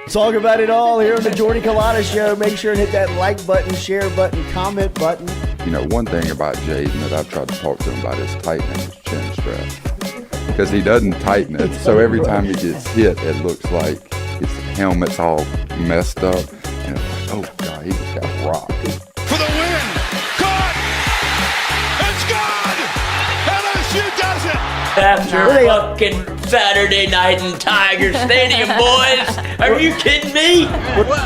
Talk about it all here on the Jordy Culotta Show. Make sure and hit that like button, share button, comment button. You know, one thing about Jaden that I've tried to talk to him about is tightening his chin strap. Because he doesn't tighten it, so every time he gets hit, it looks like his helmet's all messed up. And it's like, oh, God, he just got rocked. For the win! Caught! It's good! LSU does it! After fucking Saturday night in Tiger Stadium, boys! Are you kidding me? Well,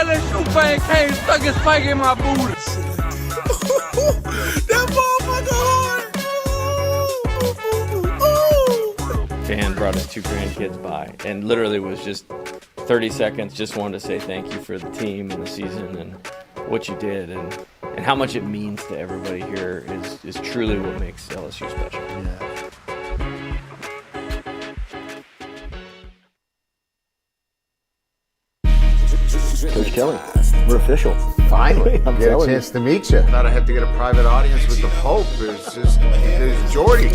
LSU fan came stuck his spike in my booty. That motherfucker hard! Fan brought his 2 grandkids by and literally was just 30 seconds, just wanted to say thank you for the team and the season and what you did and how much it means to everybody here is truly what makes LSU special. Yeah. Coach Kelly, we're official. Finally, I'm get a telling chance to meet you. Thought I had to get a private audience with the Pope. It's Jordy.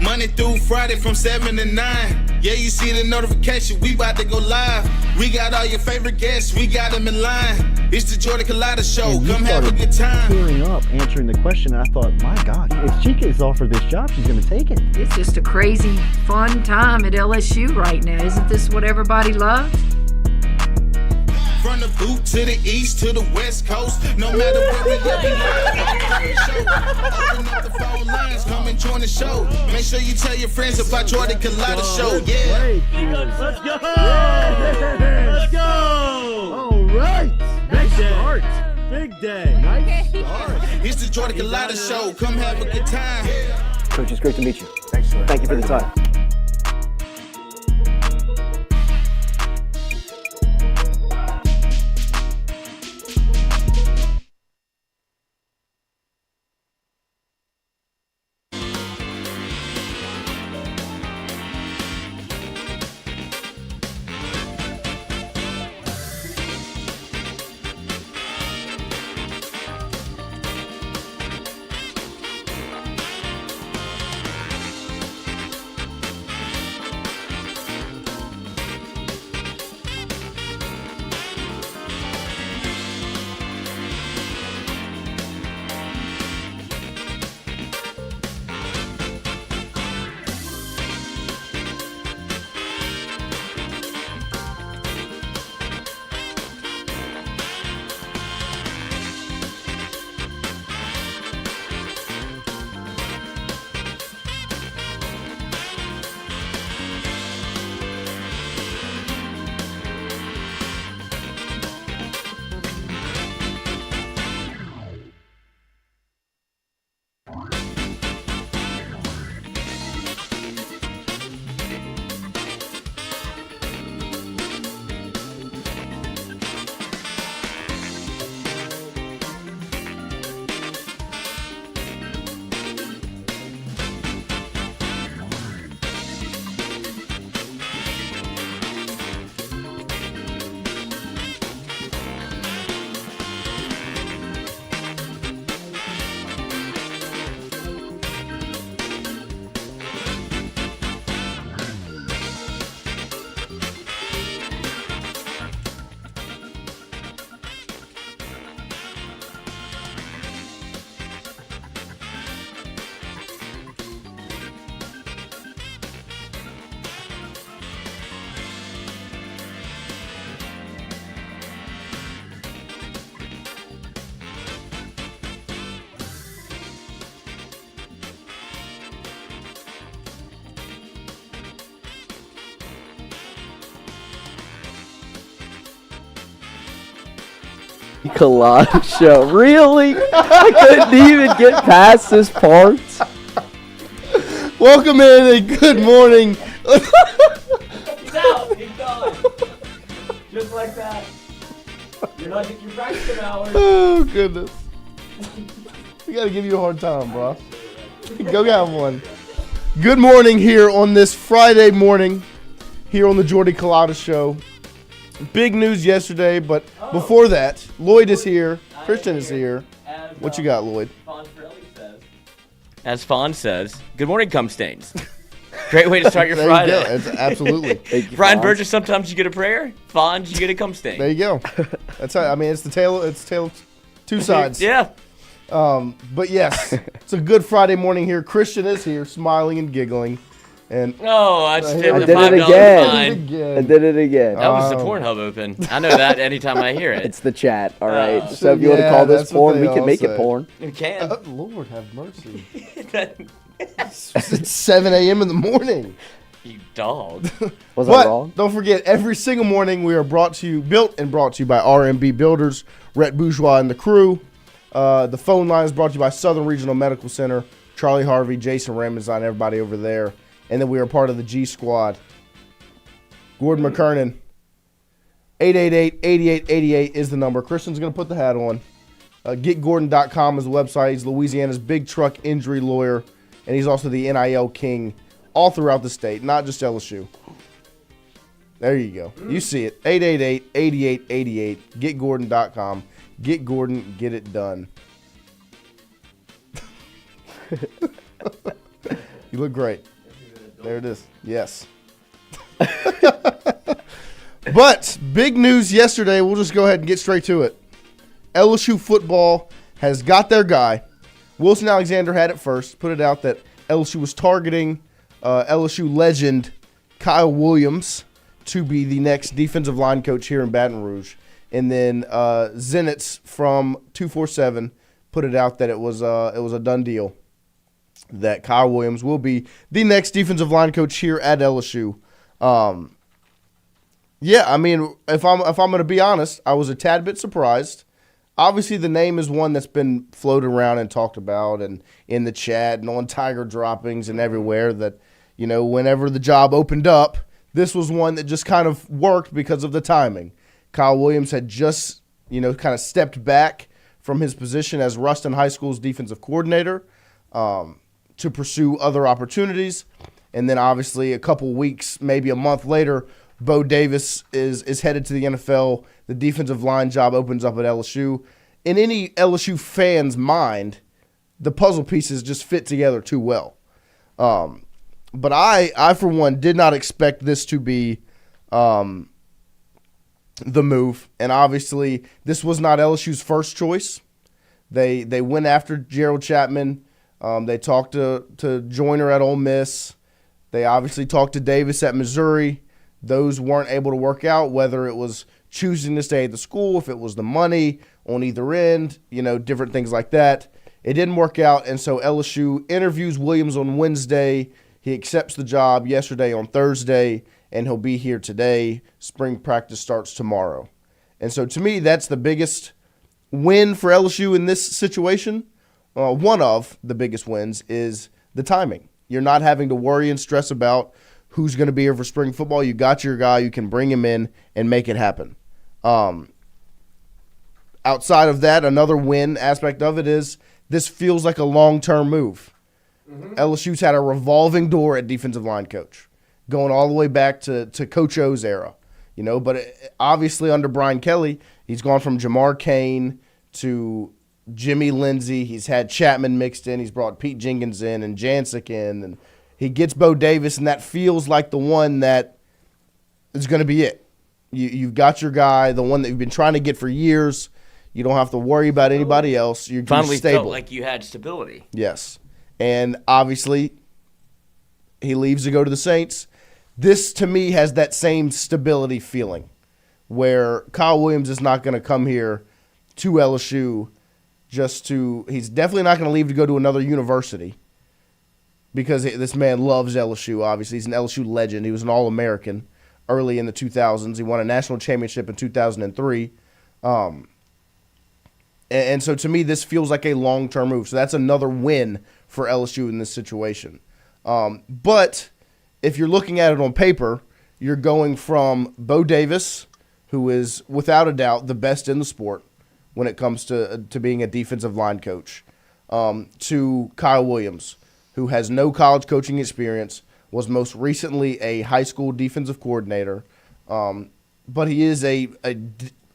Monday through Friday from 7 to 9. Yeah, you see the notification. We about to go live. We got all your favorite guests. We got them in line. It's the Jordy Culotta Show. Come have a good time. Tearing up, answering the question. I thought, my God, if she gets offered this job, she's going to take it. It's just a crazy, fun time at LSU right now. Isn't this what everybody loves? From the boot to the east to the west coast. No matter where we at, we live. Open up the phone lines. Come and join the show. Make sure you tell your friends about Jordy Culotta Show. Yeah. Let's go! Let's go! All right. Big start. Big day. Nice start. It's the Jordy Culotta Show. Come have a good time. Coach, it's great to meet you. Thanks, sir. Thank you for the time. Culotta Show. Really? I couldn't even get past this part. Welcome in and good morning. He's out. He's gone. Just like that. You're practicing hours. Oh, goodness. We got to give you a hard time, bro. Go get one. Good morning here on this Friday morning here on the Jordy Culotta Show. Big news yesterday, but before that, Lloyd is here. Christian is here. What you got, Lloyd? as Fawn says, good morning, cum stains. Great way to start your There Friday. you go. It's absolutely. Thank you, Brian Fonz. Burgess, sometimes you get a prayer. Fawn, you get a cum stain. There you go. That's how, I mean, it's tail of two sides. Yeah. But yes, it's a good Friday morning here. Christian is here, smiling and giggling. And Oh, I just I paid I the did it $5 again. fine. I did it again. That was the Pornhub open. I know that anytime I hear it. It's the chat, all right? Oh. So if you want to Yeah, call this that's what porn, they we can all make say. it porn. You can. oh, Lord have mercy. It's 7 a.m. in the morning. You dog. Was I But wrong? don't forget, every single morning we are built and brought to you by RMB Builders, Rhett Bourgeois and the crew. The phone line is brought to you by Southern Regional Medical Center, Charlie Harvey, Jason Ramazan, everybody over there. And then we are part of the G Squad. Gordon McKernan, 888-8888 is the number. Christian's going to put the hat on. GetGordon.com is the website. He's Louisiana's big truck injury lawyer, and he's also the NIL king all throughout the state, not just LSU. There you go. You see it. 888-8888. GetGordon.com. Get Gordon. Get it done. You look great. There it is. Yes. But big news yesterday. We'll just go ahead and get straight to it. LSU football has got their guy. Wilson Alexander had it first. Put it out that LSU was targeting LSU legend Kyle Williams to be the next defensive line coach here in Baton Rouge. And then Zenitz from 247 put it out that it was a done deal, that Kyle Williams will be the next defensive line coach here at LSU. Yeah, I mean, if I'm going to be honest, I was a tad bit surprised. Obviously, the name is one that's been floated around and talked about, and in the chat and on Tiger droppings and everywhere, that, you know, whenever the job opened up, this was one that just kind of worked because of the timing. Kyle Williams had just, you know, kind of stepped back from his position as Ruston High School's defensive coordinator to pursue other opportunities. And then obviously a couple weeks, maybe a month later, Bo Davis is headed to the NFL. The defensive line job opens up at LSU. In any LSU fan's mind, the puzzle pieces just fit together too well. But I, for one, did not expect this to be the move. And obviously, this was not LSU's first choice. They went after Gerald Chapman. They talked to Joyner at Ole Miss. They obviously talked to Davis at Missouri. Those weren't able to work out, whether it was choosing to stay at the school, if it was the money on either end, you know, different things like that. It didn't work out, and so LSU interviews Williams on Wednesday. He accepts the job yesterday on Thursday, and he'll be here today. Spring practice starts tomorrow. And so to me, that's the biggest win for LSU in this situation. One of the biggest wins is the timing. You're not having to worry and stress about who's going to be here for spring football. You got your guy. You can bring him in and make it happen. Outside of that, another win aspect of it is this feels like a long-term move. LSU's had a revolving door at defensive line coach, going all the way back to Coach O's era. You know, but obviously under Brian Kelly, he's gone from Jamar Cain to Jimmy Lindsey. He's had Chapman mixed in. He's brought Pete Jenkins in and Jancic in, and he gets Bo Davis, and that feels like the one that is going to be it. You've got your guy, the one that you've been trying to get for years. You don't have to worry about anybody else. You're Finally stable. felt like you had stability. Yes. And obviously, he leaves to go to the Saints. This, to me, has that same stability feeling where Kyle Williams is not going to come here to LSU he's definitely not going to leave to go to another university because this man loves LSU, obviously. He's an LSU legend. He was an All-American early in the 2000s. He won a national championship in 2003. And so to me, this feels like a long-term move. So that's another win for LSU in this situation. But if you're looking at it on paper, you're going from Bo Davis, who is without a doubt the best in the sport when it comes to being a defensive line coach, to Kyle Williams, who has no college coaching experience, was most recently a high school defensive coordinator, but he is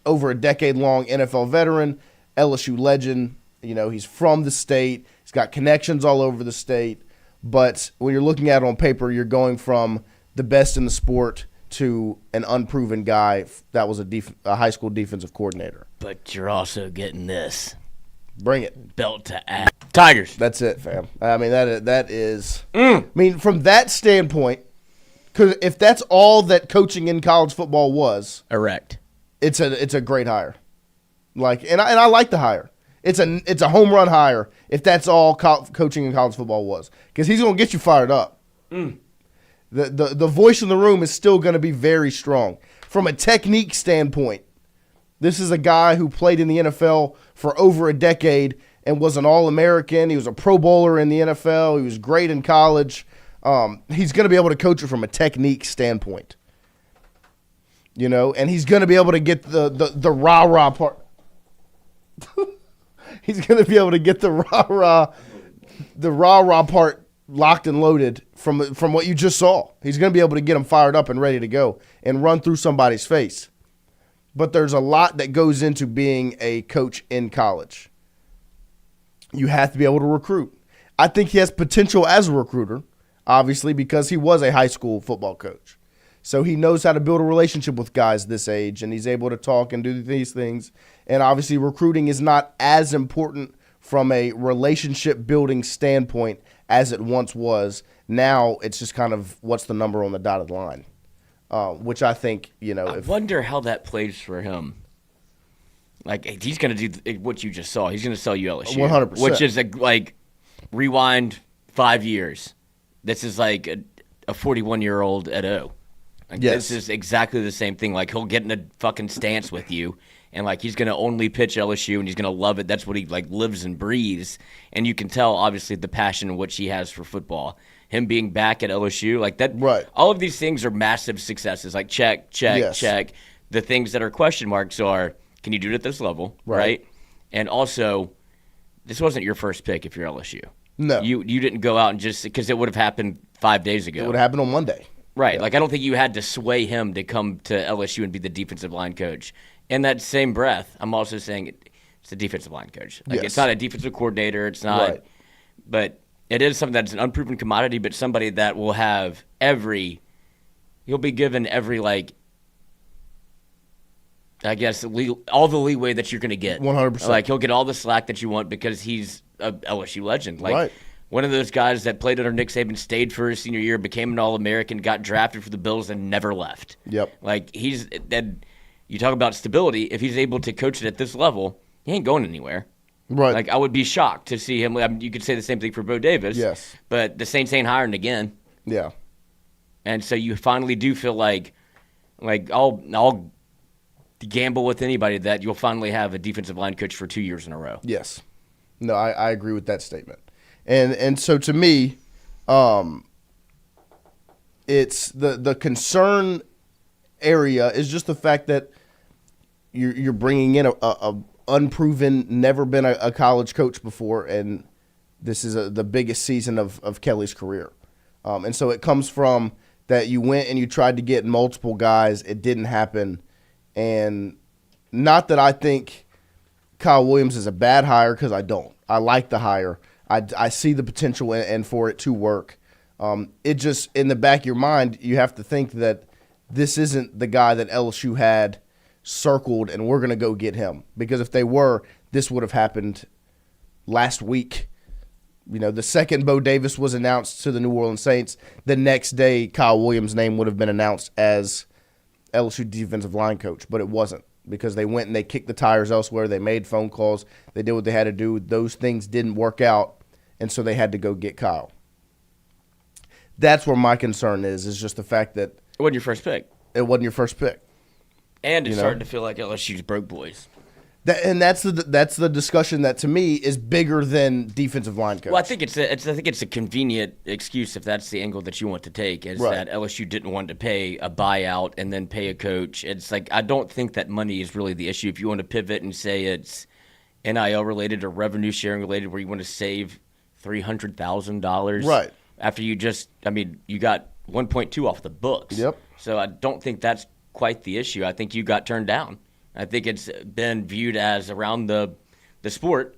over a decade-long NFL veteran, LSU legend. You know, he's from the state. He's got connections all over the state. But when you're looking at it on paper, you're going from the best in the sport to an unproven guy that was a high school defensive coordinator. But you're also getting this. Bring it. Belt to ass. Tigers. That's it, fam. I mean, that is I mean, from that standpoint, because if that's all that coaching in college football was, Erect. it's a great hire. Like, and I like the hire. It's a home run hire if that's all coaching in college football was, because he's gonna get you fired up. The voice in the room is still gonna be very strong from a technique standpoint. This is a guy who played in the NFL for over a decade and was an All-American. He was a Pro Bowler in the NFL. He was great in college. He's going to be able to coach it from a technique standpoint. You know, and he's going to be able to get the rah-rah part. He's going to be able to get the rah-rah part locked and loaded from what you just saw. He's going to be able to get them fired up and ready to go and run through somebody's face. But there's a lot that goes into being a coach in college. You have to be able to recruit. I think he has potential as a recruiter, obviously, because he was a high school football coach. So he knows how to build a relationship with guys this age, and he's able to talk and do these things. And obviously recruiting is not as important from a relationship-building standpoint as it once was. Now it's just kind of what's the number on the dotted line. Which I think, you know. I wonder how that plays for him. Like, he's going to do what you just saw. He's going to sell you LSU. 100%. Which is, like, rewind 5 years. This is like a 41-year-old at O. Like, yes. This is exactly the same thing. Like, he'll get in a fucking stance with you, and, like, he's going to only pitch LSU, and he's going to love it. That's what he, like, lives and breathes. And you can tell, obviously, the passion in which he has for football. Him being back at LSU, like that. Right. All of these things are massive successes. Like check. The things that are question marks are, can you do it at this level, right? And also, this wasn't your first pick if you're LSU. No. You didn't go out and just, because it would have happened 5 days ago. It would have happened on Monday. Right. Yeah. Like, I don't think you had to sway him to come to LSU and be the defensive line coach. In that same breath, I'm also saying it's a defensive line coach. Like, It's not a defensive coordinator. It's not. Right. But it is something that's an unproven commodity, but somebody that will have he'll be given every, like, I guess, all the leeway that you're going to get. 100%. Like, he'll get all the slack that you want because he's a LSU legend. Like, one of those guys that played under Nick Saban, stayed for his senior year, became an All-American, got drafted for the Bills, and never left. Yep. Like, you talk about stability. If he's able to coach it at this level, he ain't going anywhere. Right. Like, I would be shocked to see him. I mean, you could say the same thing for Bo Davis. Yes. But the Saints ain't hiring again. Yeah. And so you finally do feel like I'll gamble with anybody that you'll finally have a defensive line coach for 2 years in a row. Yes. No, I agree with that statement. And so to me, it's the concern area is just the fact that you're bringing in a unproven, never been a college coach before, and this is the biggest season of Kelly's career. And so it comes from that you went and you tried to get multiple guys. It didn't happen. And not that I think Kyle Williams is a bad hire, because I don't. I like the hire. I see the potential and for it to work. It just, in the back of your mind, you have to think that this isn't the guy that LSU had circled and we're going to go get him. Because if they were, this would have happened last week. You know, the second Bo Davis was announced to the New Orleans Saints, the next day Kyle Williams' name would have been announced as LSU defensive line coach, but it wasn't, because they went and they kicked the tires elsewhere. They made phone calls. They did what they had to do. Those things didn't work out, and so they had to go get Kyle. That's where my concern is just the fact that It wasn't your first pick. It wasn't your first pick. And it's starting to feel like LSU's broke boys. That's the discussion that to me is bigger than defensive line coach. Well, I think it's a convenient excuse if that's the angle that you want to take, is that LSU didn't want to pay a buyout and then pay a coach. It's like, I don't think that money is really the issue. If you want to pivot and say it's NIL related or revenue sharing related, where you want to save $300,000, right? After you you got 1.2 off the books. Yep. So I don't think that's quite the issue. I think you got turned down. I think it's been viewed as around the sport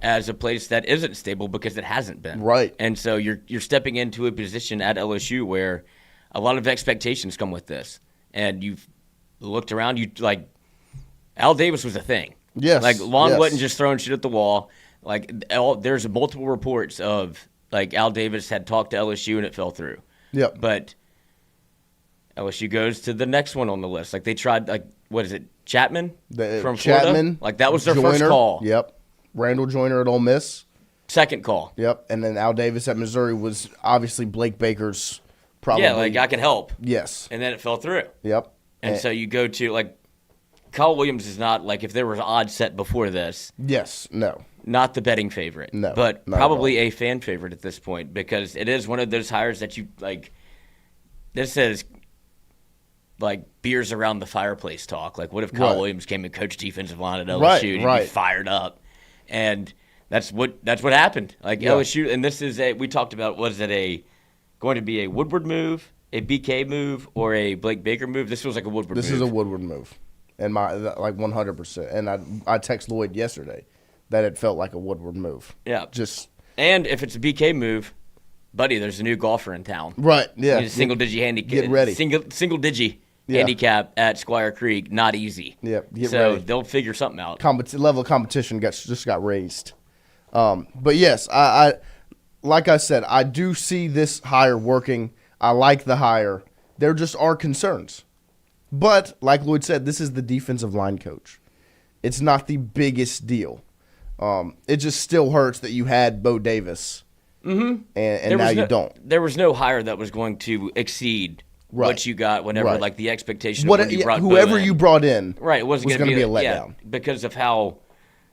as a place that isn't stable because it hasn't been. Right. And so you're stepping into a position at LSU where a lot of expectations come with this. And you've looked around, Al Davis was a thing. Yes. Like, Lon yes. wasn't just throwing shit at the wall. Like, there's multiple reports of, like, Al Davis had talked to LSU and it fell through. Yep. But LSU goes to the next one on the list. Like, they tried, like, what is it, Chapman from Florida? Chapman. Like, that was their Joyner, first call. Yep. Randall Joyner at Ole Miss. Second call. Yep. And then Al Davis at Missouri was obviously Blake Baker's probably. Yeah, like, I can help. Yes. And then it fell through. Yep. And so you go to, like, Kyle Williams is not, like, if there was odds set before this. Yes. No. Not the betting favorite. No. But not probably a fan favorite at this point because it is one of those hires that you, like, this is, like, beers around the fireplace talk. Like, what if Kyle Williams came and coached defensive line at LSU and you'd be fired up? And that's what happened. Like, LSU, and this is we talked about, was it going to be a Woodward move, a BK move, or a Blake Baker move? This was like a Woodward move. This is a Woodward move. And like 100%. And I text Lloyd yesterday that it felt like a Woodward move. Yeah. And if it's a BK move, buddy, there's a new golfer in town. Right, yeah. Single digi handicap. Get ready. Single digi handicap at Squire Creek, not easy. Yeah, get so ready. They'll figure something out. Level of competition just got raised. But yes, I like I said, I do see this hire working. I like the hire. There just are concerns. But, like Lloyd said, this is the defensive line coach. It's not the biggest deal. It just still hurts that you had Bo Davis, and now you don't. There was no hire that was going to exceed what you got whenever, like, the expectation of when you brought whoever Bo in. you brought in right, it wasn't going to be a letdown. because of how,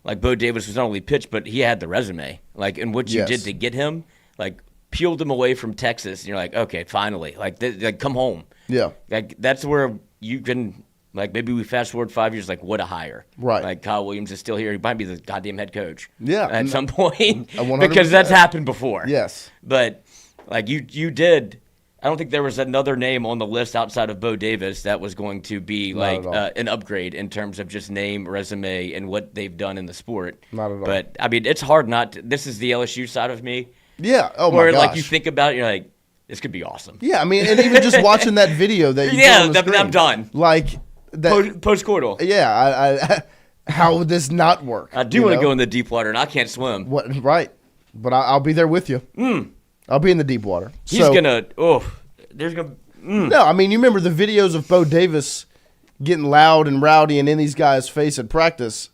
like, Bo Davis was not only pitched, but he had the resume. Like, and what you did to get him, like, peeled him away from Texas, and you're like, okay, finally. Like, come home. Yeah. Like, that's where you can, like, maybe we fast forward 5 years, like, what a hire. Right. Like, Kyle Williams is still here. He might be the goddamn head coach. Yeah. At some point. 100%. Because that's happened before. Yes. But, like, you did. I don't think there was another name on the list outside of Bo Davis that was going to be, like, an upgrade in terms of just name, resume, and what they've done in the sport. Not at all. But, I mean, it's hard not to. This is the LSU side of me. Yeah. Oh, my where, gosh. like, you think about it, you're like, this could be awesome. Yeah, I mean, and even just watching that video that you put on the screen, I'm done. Like that Post-coital. Yeah, how would this not work? I do want to go in the deep water, and I can't swim. What? Right, but I'll be there with you. I'll be in the deep water. He's gonna. Oh, there's gonna. No, I mean, you remember the videos of Bo Davis getting loud and rowdy and in these guys' face at practice.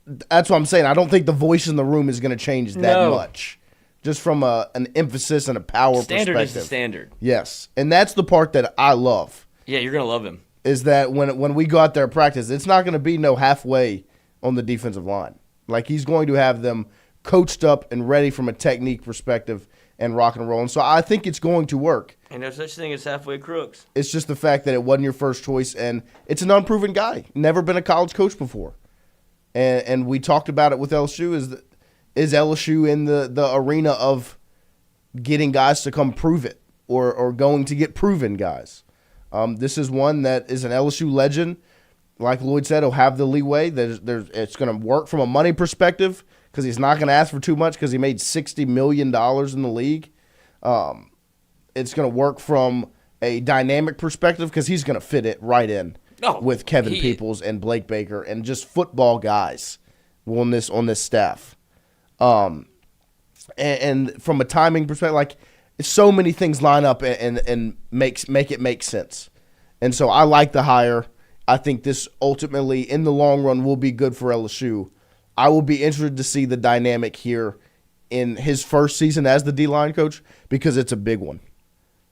That's what I'm saying. I don't think the voice in the room is going to change that much. Just from an emphasis and a power standard perspective. Is the standard. Yes. And that's the part that I love. Yeah, you're going to love him. Is that when we go out there and practice, it's not going to be no halfway on the defensive line. Like, he's going to have them coached up and ready from a technique perspective and rock and roll. And so I think it's going to work. And there's such thing as halfway crooks. It's just the fact that it wasn't your first choice, and it's an unproven guy. Never been a college coach before. And we talked about it with LSU. Is LSU in the arena of getting guys to come prove it or going to get proven guys? This is one that is an LSU legend. Like Lloyd said, he'll have the leeway. It's going to work from a money perspective because he's not going to ask for too much because he made $60 million in the league. It's going to work from a dynamic perspective because he's going to fit it right in with Kevin Peoples and Blake Baker and just football guys on this staff. And from a timing perspective, like, so many things line up and make it make sense. And so I like the hire. I think this ultimately, in the long run, will be good for LSU. I will be interested to see the dynamic here in his first season as the D-line coach because it's a big one.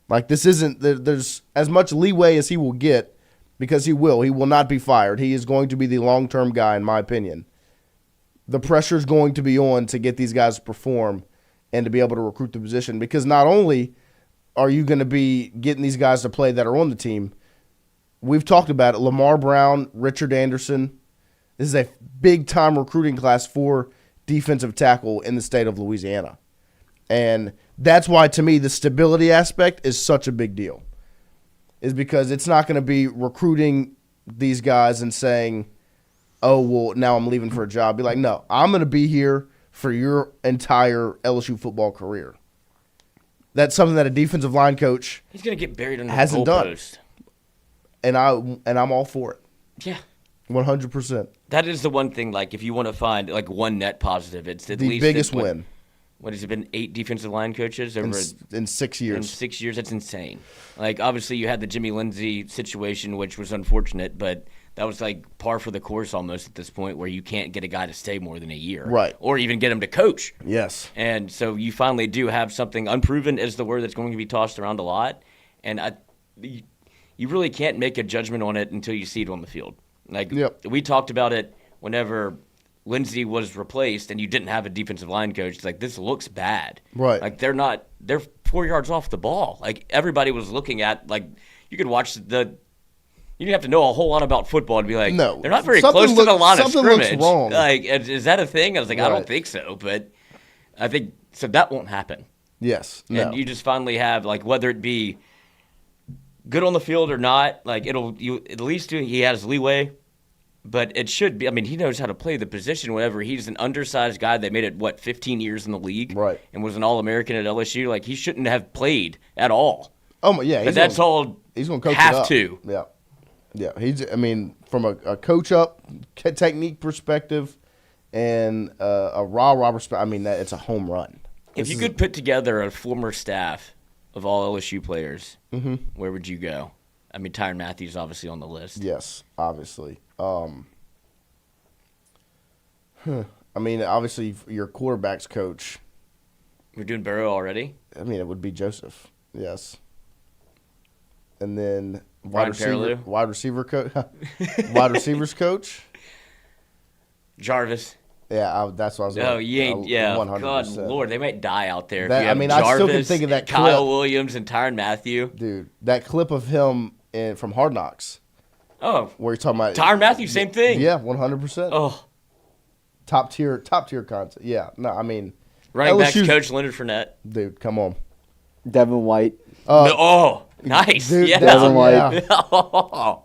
Like, this isn't – there's as much leeway as he will get because he will. He will not be fired. He is going to be the long-term guy, in my opinion. The pressure is going to be on to get these guys to perform and to be able to recruit the position because not only are you going to be getting these guys to play that are on the team, we've talked about it, Lamar Brown, Richard Anderson. This is a big-time recruiting class for defensive tackle in the state of Louisiana. And that's why, to me, the stability aspect is such a big deal, is because it's not going to be recruiting these guys and saying, oh, well, now I'm leaving for a job. Be like, no, I'm going to be here for your entire LSU football career. That's something that a defensive line coach He's going to get buried under hasn't the done. goalpost. And I'm all for it. Yeah. 100%. That is the one thing, like, if you want to find, like, one net positive, it's at The least biggest win. What has it been, 8 defensive line coaches over In 6 years. In 6 years, that's insane. Like, obviously, you had the Jimmy Lindsey situation, which was unfortunate, but that was like par for the course almost at this point, where you can't get a guy to stay more than a year, right? Or even get him to coach. Yes. And so you finally do have something. Unproven is the word that's going to be tossed around a lot, and you really can't make a judgment on it until you see it on the field. Like, we talked about it whenever Lindsey was replaced and you didn't have a defensive line coach. It's like, this looks bad. Right. Like, they're 4 yards off the ball. Like, everybody was looking at, like, you could watch you didn't have to know a whole lot about football to be like, no, they're not very close to the line of scrimmage. Looks wrong. Like, is that a thing? I was like, I don't think so, but I think so. That won't happen. Yes. And you just finally have, like, whether it be good on the field or not, like, at least he has leeway. But it should be. I mean, he knows how to play the position. Whenever he's an undersized guy that made it 15 years in the league, right, and was an All-American at LSU. Like, he shouldn't have played at all. Oh yeah, but that's all. He's going to coach have it up. to. Yeah, yeah. I mean, from a coach up technique perspective, and a raw perspective. I mean, it's a home run. If you could put together a former staff of all LSU players, where would you go? I mean, Tyrann Mathieu obviously on the list. Yes, obviously. I mean, obviously, your quarterback's coach. We're doing Burrow already? I mean, it would be Joseph. Yes. And then wide receiver coach. Wide receivers coach. Jarvis. Yeah, that's what I was. No, you ain't. Yeah, 100%. God, Lord, they might die out there. That, if you have Jarvis, I still can think of that Kyle clip. Williams and Tyrann Mathieu. Dude, that clip of him from Hard Knocks. Oh, where you're talking about Tyrann Mathieu, same thing. Yeah, 100%. Oh, top tier content. Yeah, no, I mean, running backs coach Leonard Fournette. Dude, come on. Devin White. Nice. Dude, yeah. Devin White. Yeah.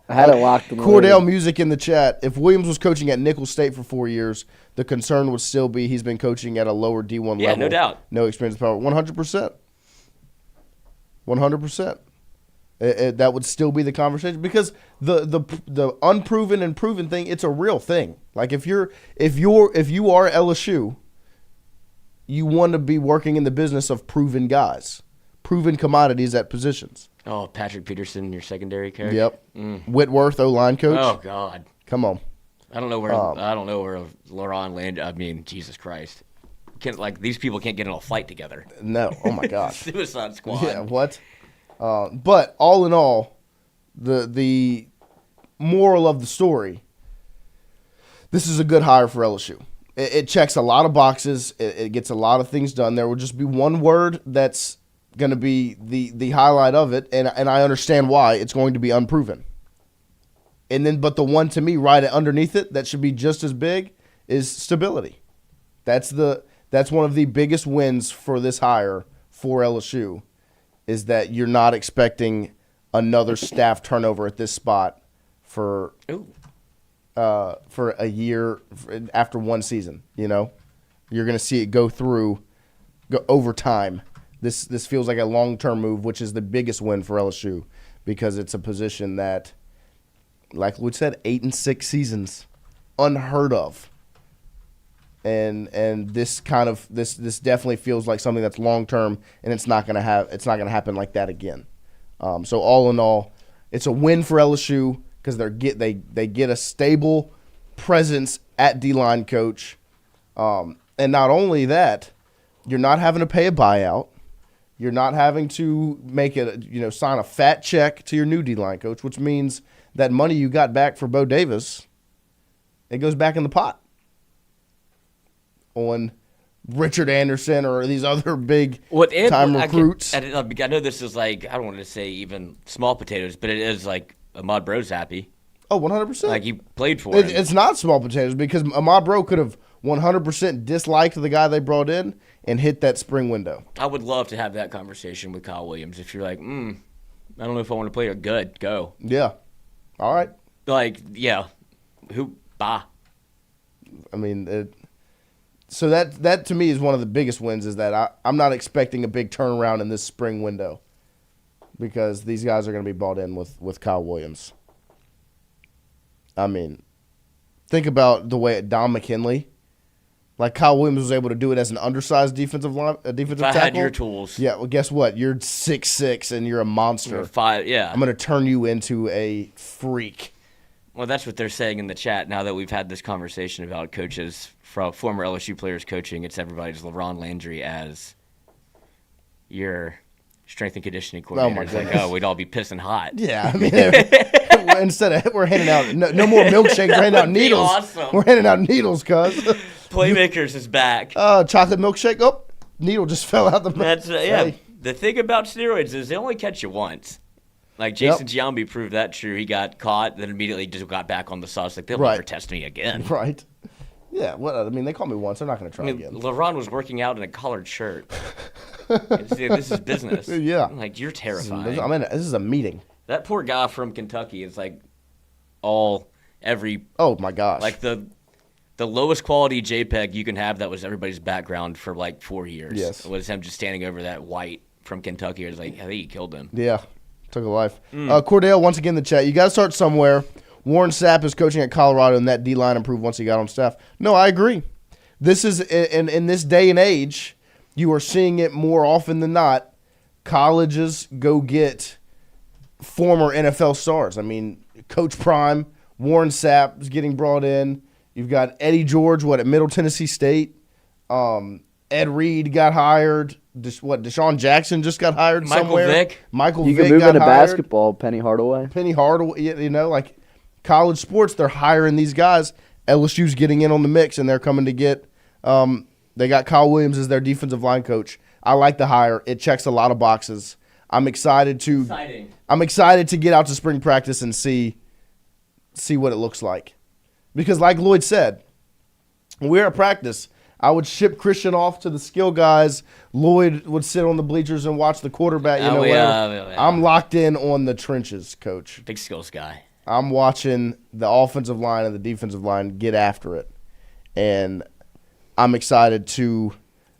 I had it locked in. Cordell Music in the chat. If Williams was coaching at Nicholls State for 4 years, the concern would still be he's been coaching at a lower D1 level. Yeah, no doubt. No experience power. 100%. 100%. That would still be the conversation because the unproven and proven thing, it's a real thing. Like if you are LSU, you want to be working in the business of proven guys, proven commodities at positions. Oh, Patrick Peterson, your secondary coach. Yep. Whitworth, O-line coach. Oh God. Come on. I don't know where Laurent landed. I mean, Jesus Christ. These people can't get in a fight together. No. Oh my gosh. Suicide Squad. Yeah. What? But all in all, the moral of the story, this is a good hire for LSU. It checks a lot of boxes. It gets a lot of things done. There will just be one word that's going to be the highlight of it, and I understand why. It's going to be unproven. And then, but the one to me right underneath it that should be just as big is stability. That's one of the biggest wins for this hire for LSU. Is that you're not expecting another staff turnover at this spot for a year after one season. You know, you're going to see it go over time. This feels like a long-term move, which is the biggest win for LSU because it's a position that, like we said, 8 and 6 seasons, unheard of. And this definitely feels like something that's long term, and it's not gonna happen like that again. So all in all, it's a win for LSU because they get a stable presence at D-line coach, and not only that, you're not having to pay a buyout, you're not having to sign a fat check to your new D-line coach, which means that money you got back for Bo Davis, it goes back in the pot. On Richard Anderson or these other big time recruits. I know this is like, I don't want to say even small potatoes, but it is like Ahmad Bro's happy. Oh, 100%. Like he played for him. It's not small potatoes because Ahmad Bro could have 100% disliked the guy they brought in and hit that spring window. I would love to have that conversation with Kyle Williams. If you're like, I don't know if I want to play or good, go. Yeah. All right. Like, yeah. Bye. I mean, So that to me is one of the biggest wins is that I'm not expecting a big turnaround in this spring window because these guys are going to be bought in with Kyle Williams. I mean, think about the way Don McKinley, like Kyle Williams was able to do it as an undersized defensive tackle. If I had your tools. Yeah, well, guess what? You're 6'6" and you're a monster. You're 5, yeah. I'm going to turn you into a freak. Well, that's what they're saying in the chat now that we've had this conversation about coaches, from former LSU players coaching. It's everybody's LaRon Landry as your strength and conditioning coordinator. Oh, my it's like, goodness. we'd all be pissing hot. Yeah, I mean, instead of we're handing out no more milkshakes, we're handing out needles. Awesome. We're handing out needles, cuz. Playmakers is back. Chocolate milkshake. Oh, needle just fell out the. That's Hey. The thing about steroids is they only catch you once. Like Jason Giambi proved that true. He got caught, then immediately just got back on the sauce. Like they'll never test me again. Right. Yeah. What? I mean, they caught me once. They're not going to try again. LaRon was working out in a collared shirt. This is business. Yeah. Like you're terrifying. This is a meeting. That poor guy from Kentucky is like every. Oh my gosh. Like the lowest quality JPEG you can have that was everybody's background for like 4 years. Yes. Was him just standing over that white from Kentucky. It was like I think he killed him. Yeah. Took a life. Cordell, once again, in the chat. You got to start somewhere. Warren Sapp is coaching at Colorado, and that D-line improved once he got on staff. No, I agree. This is in this day and age, you are seeing it more often than not. Colleges go get former NFL stars. I mean, Coach Prime, Warren Sapp is getting brought in. You've got Eddie George, at Middle Tennessee State. Ed Reed got hired. Deshaun Jackson just got hired somewhere. Michael Vick. You can move got into hired. basketball, Penny Hardaway. Like college sports, they're hiring these guys. LSU's getting in on the mix, and they're coming to get they got Kyle Williams as their defensive line coach. I like the hire. It checks a lot of boxes. I'm excited to get out to spring practice and see what it looks like. Because like Lloyd said, when we were at practice, I would ship Christian off to the skill guys. Lloyd would sit on the bleachers and watch the quarterback. I'm locked in on the trenches, Coach. Big skills guy. I'm watching the offensive line and the defensive line get after it, and I'm excited to.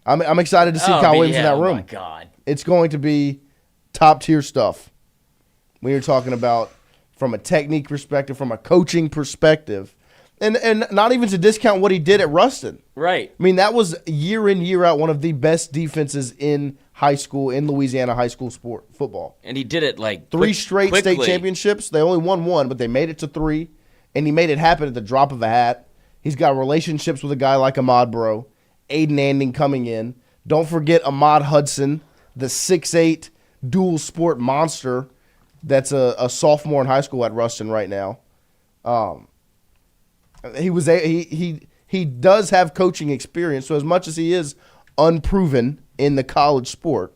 I'm excited to see Kyle Williams in that room. Oh my God, it's going to be top tier stuff. When you're talking about from a technique perspective, from a coaching perspective. And not even to discount what he did at Ruston. Right. I mean, that was year in, year out one of the best defenses in high school, in Louisiana high school football. And he did it like three straight state championships. They only won one, but they made it to 3. And he made it happen at the drop of a hat. He's got relationships with a guy like Ahmad Bro. Aiden Anding coming in. Don't forget Ahmad Hudson, the 6'8" dual sport monster that's a sophomore in high school at Ruston right now. He does have coaching experience, so as much as he is unproven in the college sport,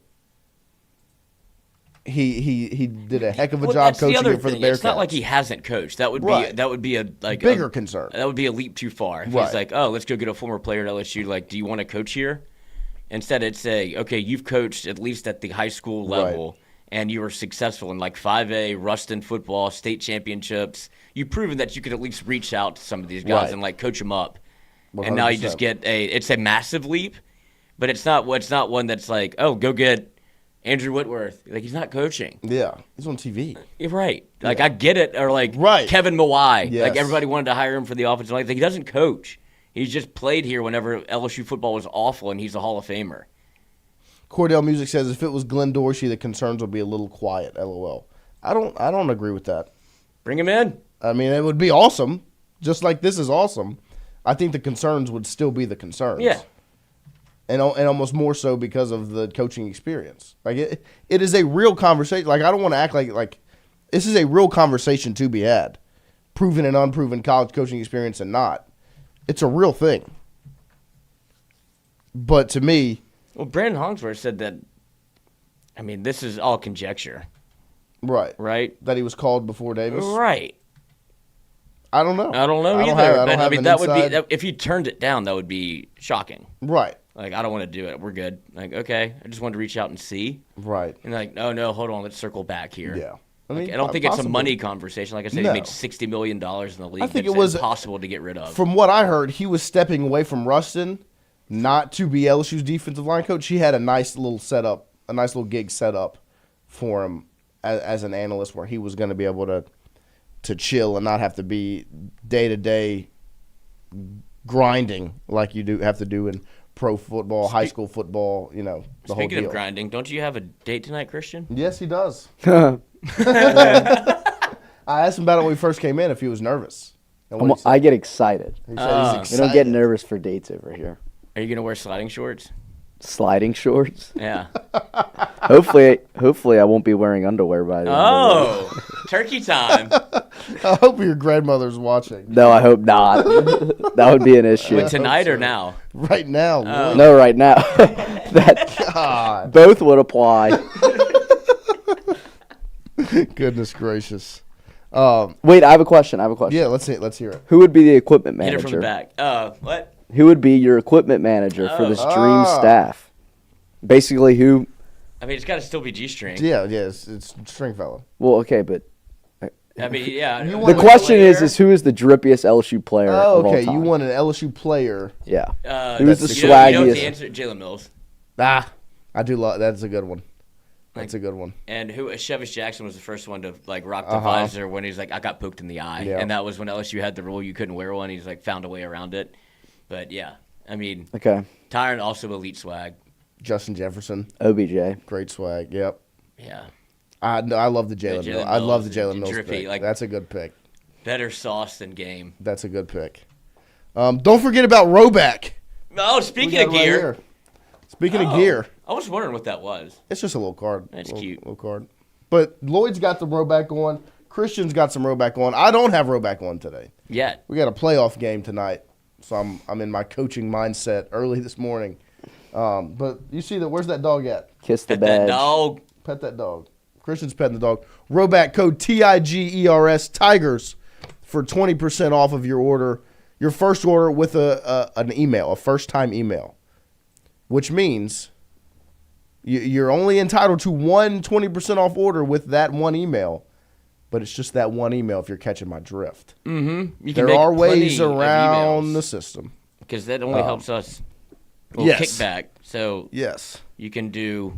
he did a heck of a job coaching it for the Bearcats. It's not like he hasn't coached. That would be a bigger concern. That would be a leap too far. If he's like, oh, let's go get a former player at LSU. Like, do you want to coach here? Instead, it's okay, you've coached at least at the high school level. Right. And you were successful in like 5A, Ruston football, state championships. You've proven that you could at least reach out to some of these guys and like coach them up. 100%. And now you just get it's a massive leap, but it's not one that's like, oh, go get Andrew Whitworth. Like he's not coaching. Yeah, he's on TV. You're right. Like I get it. Or like Kevin Mawai. Yes. Like everybody wanted to hire him for the offensive line. Like he doesn't coach. He's just played here whenever LSU football was awful, and he's a Hall of Famer. Cordell Music says if it was Glenn Dorsey, the concerns would be a little quiet. LOL. I don't agree with that. Bring him in. I mean, it would be awesome, just like this is awesome. I think the concerns would still be the concerns. Yeah. And almost more so because of the coaching experience. Like it is a real conversation. Like I don't want to act like this is a real conversation to be had. Proven and unproven college coaching experience and not. It's a real thing. But to me, well, Brandon Hongsworth said that, I mean, this is all conjecture. Right. Right? That he was called before Davis? Right. I don't know. I don't know either. I mean, that would be, if he turned it down, that would be shocking. Right. Like, I don't want to do it. We're good. Like, okay, I just wanted to reach out and see. Right. And like, no, hold on, let's circle back here. Yeah. I mean, I don't think it's a money conversation. Like I said, he made $60 million in the league. I think it was impossible to get rid of. From what I heard, he was stepping away from Ruston not to be LSU's defensive line coach, he had a nice little gig set up for him as an analyst where he was going to be able to chill and not have to be day-to-day grinding like you have to do in pro football, high school football, the whole deal. Speaking of grinding, don't you have a date tonight, Christian? Yes, he does. I asked him about it when we first came in if he was nervous. I get excited. He said he's excited. We don't get nervous for dates over here. Are you going to wear sliding shorts? Sliding shorts? Yeah. Hopefully I won't be wearing underwear by then. Oh, turkey time. I hope your grandmother's watching. No, I hope not. That would be an issue. Wait, tonight or now? Right now. No, right now. God. Both would apply. Goodness gracious. Wait, I have a question. Yeah, let's hear it. Who would be the equipment manager? Hit it from the back. What? Who would be your equipment manager for this dream staff? Basically, who? I mean, it's got to still be G-string. Yeah, it's Stringfellow. Well, okay, but I mean, yeah. the question is who is the drippiest LSU player of all okay, time? you want an LSU player. Yeah. Who's the swaggiest? swaggiest? You know the answer? Jalen Mills. I do love. That's a good one. That's a good one. And Chevis Jackson was the first one to rock the visor when he's like, I got poked in the eye, and that was when LSU had the rule you couldn't wear one. He's found a way around it. But yeah, I mean, okay. Tyron also elite swag. Justin Jefferson, OBJ, great swag. Yep. Yeah. I love the Jalen Mills. I love the Jalen Mills drippy, pick. That's a good pick. Better sauce than game. That's a good pick. Don't forget about Roback. Oh, speaking of gear. Speaking of gear. I was wondering what that was. It's just a little card. That's cute. Little card. But Lloyd's got the Roback on. Christian's got some Roback on. I don't have Roback on today. Yet. We got a playoff game tonight. So I'm in my coaching mindset early this morning. But you see that, where's that dog at? Kiss the Pet badge. that dog. Pet that dog. Christian's petting the dog. Roback code TIGERS Tigers for 20% off of your order. Your first order with an email, a first-time email. Which means you're only entitled to one 20% off order with that one email. But it's just that one email if you're catching my drift. Mm-hmm. There are ways around the system. Because that only helps us kickback. So yes, you can do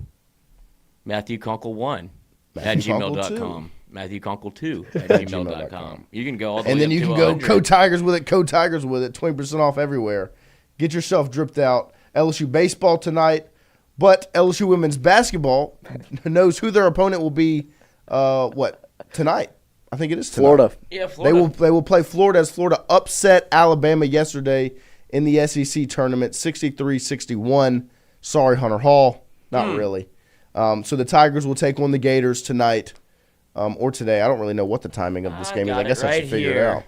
Matthew Conkle 1 at gmail.com. Matthew Conkle 2 at gmail.com. You can go all the way and then up you to can go 100. Code Tigers with it. Code Tigers with it. 20% off everywhere. Get yourself dripped out. LSU baseball tonight, but LSU women's basketball knows who their opponent will be. Tonight? I think it is tonight. Florida. Yeah, Florida. They will play Florida as Florida upset Alabama yesterday in the SEC tournament, 63-61. Sorry, Hunter Hall. Not really. So the Tigers will take on the Gators tonight or today. I don't really know what the timing of this game is. I guess I should figure it out.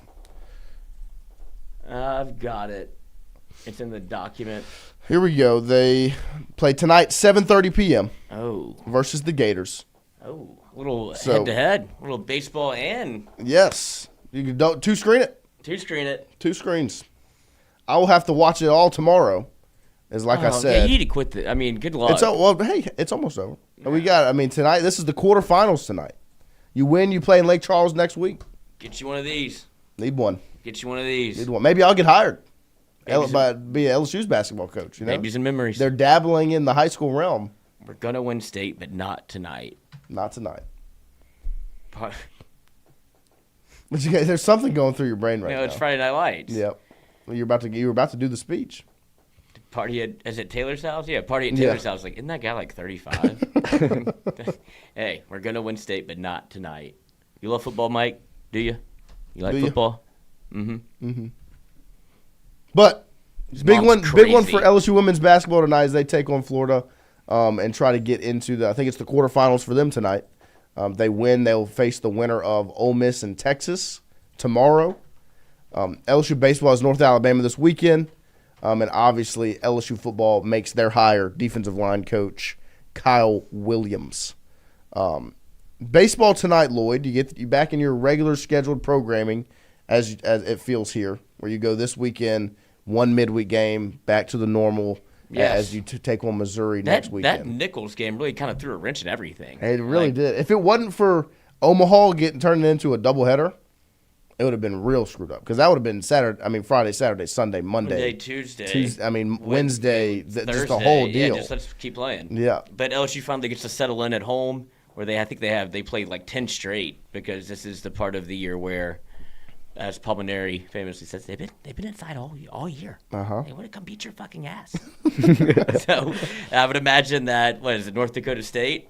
I've got it. It's in the document. Here we go. They play tonight, 7:30 p.m. Versus the Gators. Oh, a little head-to-head. A little baseball and... Yes. You can two-screen it. Two-screen it. Two screens. I will have to watch it all tomorrow, I said. Yeah, you need to quit I mean, good luck. It's almost over. Yeah. Tonight, this is the quarterfinals tonight. You win, you play in Lake Charles next week. Get you one of these. Need one. Get you one of these. Need one. Maybe I'll get hired. Be LSU's basketball coach. Babies and memories. They're dabbling in the high school realm. We're going to win state, but not tonight. Not tonight. But there's something going through your brain right now. It's Friday Night Lights. Yep. Well, you were about to do the speech. Party is it Taylor's house? Yeah, party at Taylor's house. Isn't that guy 35? Hey, we're going to win state, but not tonight. You love football, Mike? Do you? You like football? Mm-hmm. Mm-hmm. But big one for LSU women's basketball tonight as they take on Florida and try to get into I think it's the quarterfinals for them tonight. They win, they'll face the winner of Ole Miss and Texas tomorrow. LSU baseball is North Alabama this weekend. And obviously LSU football makes their hire, defensive line coach Kyle Williams. Baseball tonight, Lloyd, you back in your regular scheduled programming as it feels here, where you go this weekend, one midweek game, back to the normal as you take on Missouri next weekend. That Nichols game really kind of threw a wrench in everything. It really did. If it wasn't for Omaha turning into a doubleheader, It would have been real screwed up because that would have been Friday, Saturday, Sunday, Monday, Tuesday. Wednesday, Thursday. Just the whole deal. Yeah, just let's keep playing. Yeah. But LSU finally gets to settle in at home, where they played like 10 straight, because this is the part of the year where, as Palmineri famously says, they've been inside all year. Uh-huh. They want to come beat your fucking ass. So I would imagine that, what is it, North Dakota State?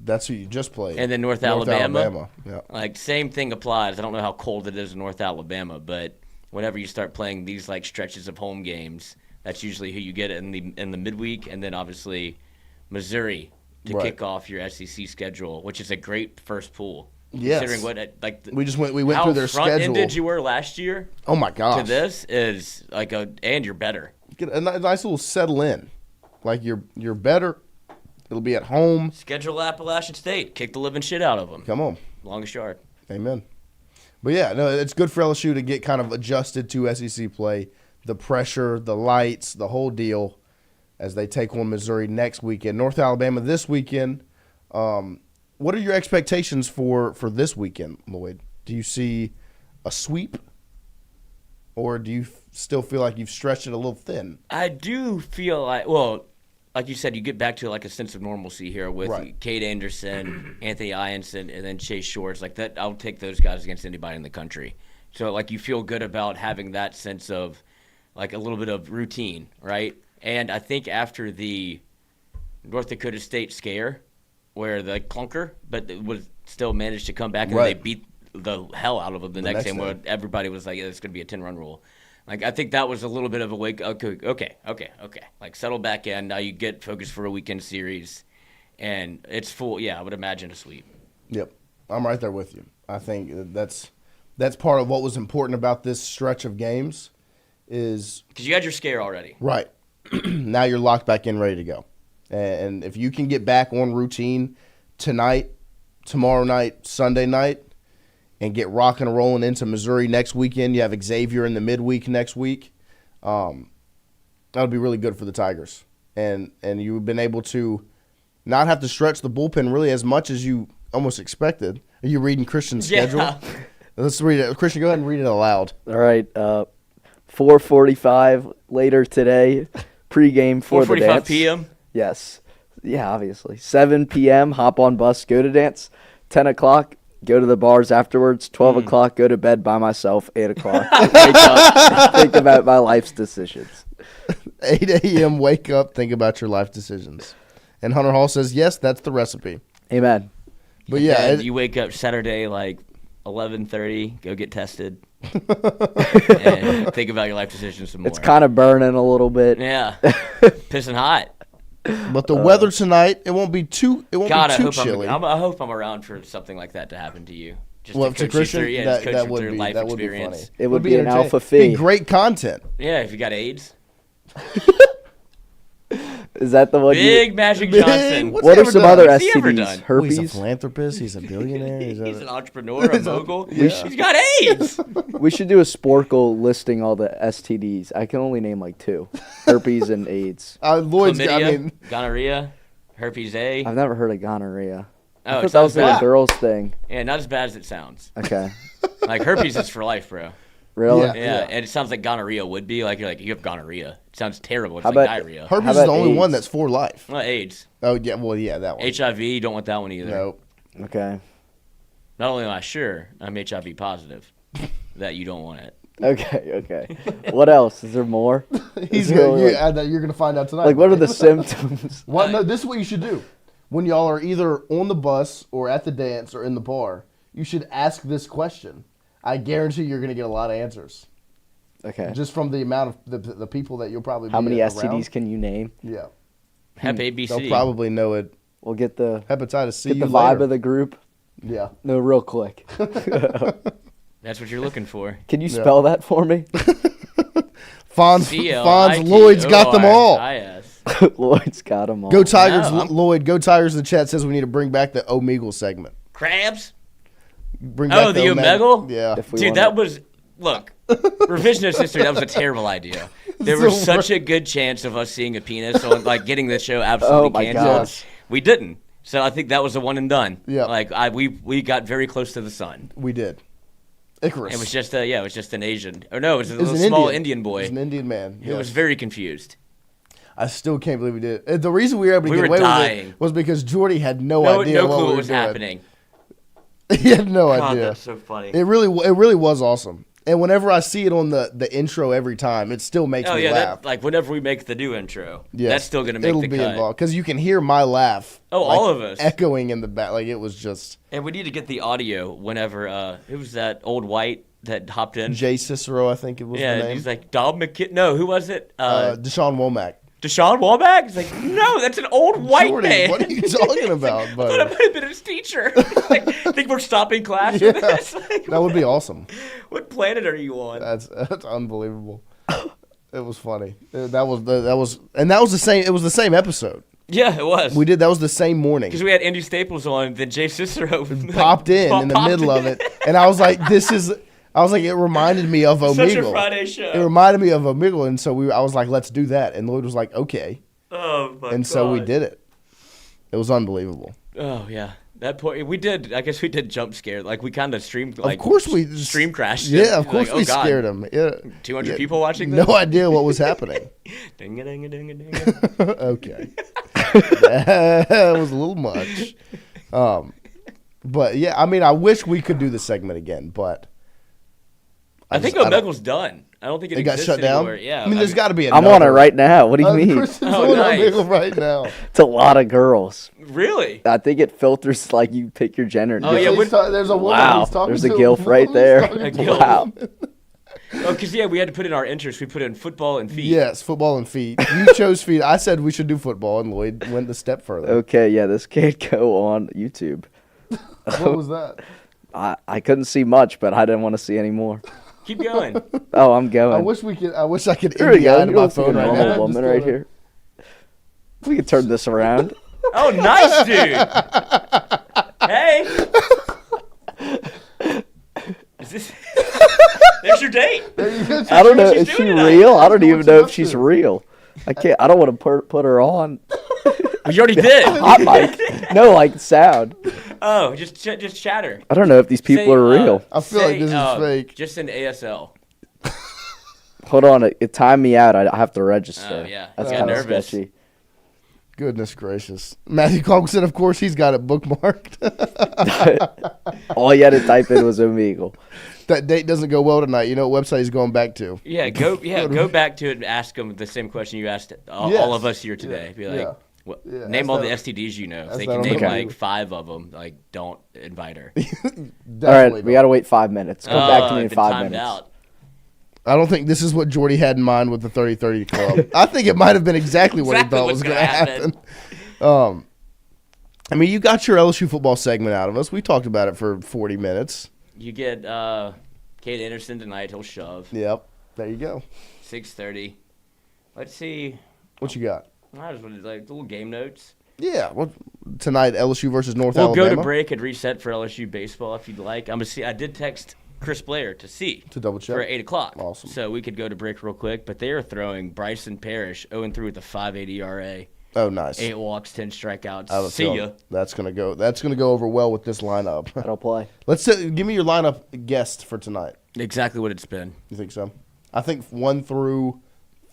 That's who you just played. And then North Alabama. Yeah. Like, same thing applies. I don't know how cold it is in North Alabama, but whenever you start playing these like stretches of home games, that's usually who you get in the midweek, and then obviously Missouri to kick off your SEC schedule, which is a great first pool. Yes. Considering what we went through their schedule. How front-ended you were last year. Oh my gosh. To this is like and you're better. Get a nice little settle in. Like you're better. It'll be at home. Schedule Appalachian State. Kick the living shit out of them. Come on. Longest yard. Amen. But yeah, no, it's good for LSU to get kind of adjusted to SEC play. The pressure, the lights, the whole deal as they take on Missouri next weekend. North Alabama this weekend. What are your expectations for this weekend, Lloyd? Do you see a sweep? Or do you still feel like you've stretched it a little thin? I do feel like you said, you get back to like a sense of normalcy here with Cade Anderson, Anthony Ianson, and then Chase Shores. Like that, I'll take those guys against anybody in the country. So like you feel good about having that sense of like a little bit of routine, right? And I think after the North Dakota State scare, where the clunker, but it was still managed to come back and they beat the hell out of them the next game, where everybody was like, it's going to be a 10-run rule. Like, I think that was a little bit of a wake. Okay. Like, settle back in. Now you get focused for a weekend series, and it's full. Yeah, I would imagine a sweep. Yep. I'm right there with you. I think that's part of what was important about this stretch of games is – because you had your scare already. Right. Now you're locked back in, ready to go. And if you can get back on routine tonight, tomorrow night, Sunday night, and get rocking and rolling into Missouri next weekend, you have Xavier in the midweek next week, that would be really good for the Tigers. And you've been able to not have to stretch the bullpen really as much as you almost expected. Are you reading Christian's schedule? Yeah. Let's read it. Christian, go ahead and read it aloud. All right. 4:45 later today, pregame for the dance. 4:45 p.m.? Yes. Yeah, obviously. 7 p.m., hop on bus, go to dance. 10 o'clock, go to the bars afterwards. 12 o'clock, go to bed by myself. 8 o'clock, wake up, think about my life's decisions. 8 a.m., wake up, think about your life decisions. And Hunter Hall says, yes, that's the recipe. Amen. But yeah. You wake up Saturday like 11:30, go get tested, and think about your life decisions some more. It's kind of burning a little bit. Yeah. Pissing hot. But the weather tonight, it won't be too chilly. I hope I'm around for something like that to happen to you. Just well, to coach Christian, you through, that would be life that would experience. be funny. It would be an alpha fee. Be great content. Yeah, if you got AIDS. Is that the one? Big Magic Johnson. What are some other What's he ever STDs? done? Herpes. He's a philanthropist. He's a billionaire. He's an entrepreneur, a mogul. Yeah. He's got AIDS. We should do a Sporkle listing all the STDs. I can only name like 2: herpes and AIDS. Lloyd's. Chlamydia, gonorrhea, herpes A. I've never heard of gonorrhea. Oh, I thought that was like a girl's thing. Yeah, not as bad as it sounds. Okay. Like herpes is for life, bro. Really? Yeah, and it sounds like gonorrhea would be. Like, you have gonorrhea. It sounds terrible. It's How like about- diarrhea. Herpes is the only one that's for life. Well, AIDS. Oh, yeah. Well, yeah, that one. HIV, you don't want that one either. Nope. Okay. Not only am I sure I'm HIV positive, that you don't want it. Okay. What else? Is there more? He's Is there gonna, like- you're going to find out tonight. Like, what are the symptoms? Well, no, this is what you should do. When y'all are either on the bus or at the dance or in the bar, you should ask this question. I guarantee you're going to get a lot of answers. Okay. Just from the amount of the people that you'll probably How be many around. STDs can you name? Yeah. Hep ABC. They'll probably know it. We'll get the Hepatitis C. get the you vibe later. of the group. Yeah. No, real quick. That's what you're looking for. Can you spell that for me? Fonz Lloyd's got them all. Lloyd's got them all. Go Tigers, Lloyd. Go Tigers. The chat says we need to bring back the Omegle segment. Crabs? Bring back the Omegle? Yeah. Dude, that was, look, revisionist history, that was a terrible idea. There was such a good chance of us seeing a penis, so like getting the show absolutely canceled. Gosh. We didn't. So I think that was a one and done. Yeah. Like we got very close to the sun. We did. Icarus. It was just it was just an Asian. Or no, it was a little an small Indian. Indian boy. It was an Indian man. He was very confused. I still can't believe we did it. The reason we were able to We get were away dying. with it was because Jordy had no idea no what clue we what were was doing. happening. He had no God, idea. that's so funny. It really was awesome. And whenever I see it on the intro every time, it still makes me laugh. Like whenever we make the new intro, Yes. that's still gonna make It'll the be cut. involved because you can hear my laugh. Oh, like, all of us echoing in the back. Like it was just And we need to get the audio whenever it was that old white that hopped in. Jay Cicero, I think it was the Yeah, name. he's like Dom McKin. No, who was it? Deshaun Womack. Deshaun Womack? He's like, no, that's an old white Jordy, man. what are you talking about, I thought buddy? I might have been his teacher. Like, think we're stopping class Yeah, for this? Like, that would be awesome. what planet are you on? That's unbelievable. It was funny. That was the same. It was the same episode. Yeah, it was. We did. That was the same morning. Because we had Andy Staples on, then Jay Cicero Popped in the middle of it, and I was like, "This is." I was like, it reminded me of Omegle. Such a Friday show. It reminded me of Omegle, and so I was like, let's do that. And Lloyd was like, okay. Oh my god. And so we did it. It was unbelievable. Oh yeah, that point we did. I guess we did jump scare. Like we kind of streamed. Like, of course we stream crashed. Yeah, of course like, we oh, God. scared him. Yeah, 200 people watching this. No idea what was happening. Ding a ding a ding a ding. Okay, that was a little much. But yeah, I mean, I wish we could do the segment again, but I think Omegle's done. I don't think it got exists shut down. anymore. Yeah, I mean, there's got to be. I'm on it right now. What do you mean? Kristen's Oh, on nice. Omegle right now. It's a lot of girls. Really? I think it filters like you pick your gender. Oh, yeah, There's a woman Wow, he's talking there's a to. gilf right there. A gilf. Wow. Oh, because we had to put in our interests. We put in football and feet. Yes, football and feet. You chose feet. I said we should do football, and Lloyd went a step further. Okay, yeah, this can't go on YouTube. What was that? I couldn't see much, but I didn't want to see any more. Keep going. Oh, I'm going. I wish I could Here we go. Indiana my phone right now. Normal woman right here. We can turn this around. Oh, nice, dude. Hey. Is this? There's your date. I don't know. what she's Is she doing tonight. real? I don't know even what know she's if up she's to. real. I can't. I don't want to put her on. You already did. Hot mic. No, like sound. Oh, just chatter. I don't know if these people Say, are real. I feel like this is fake. Just in ASL. Hold on. It timed me out. I have to register. Oh, yeah. That's I got kind of nervous. sketchy. Goodness gracious. Matthew Coulson, of course, he's got it bookmarked. All you had to type in was Omegle. That date doesn't go well tonight. You know what website he's going back to? Yeah, go back to it and ask them the same question you asked all Yes. of us here today. Be like, Yeah. what, Yeah, name ask all that- the STDs you know. If ask they that can on name the like computer. 5 of them, like don't invite her. All right, we got to wait 5 minutes. Come back to me in been 5 timed minutes. out. I don't think this is what Jordy had in mind with the 30-30 club. I think it might have been exactly what Exactly he thought what's was going gonna to happen. happen. I mean, you got your LSU football segment out of us. We talked about it for 40 minutes. You get Kate Anderson tonight. He'll shove. Yep. There you go. 6:30. Let's see. What you got? I just wanted like little game notes. Yeah. Well, tonight, LSU versus North We'll Alabama. go to break and reset for LSU baseball if you'd like. I did text Chris Blair to see To double check. for 8 o'clock. Awesome. So we could go to break real quick. But they are throwing Bryson Parrish 0-3 with a 5.8 ERA, Oh, nice. 8 walks, 10 strikeouts. I have a See feeling ya. That's gonna go over well with this lineup. That'll play. Let's give me your lineup guest for tonight. Exactly what it's been. You think so? I think 1 through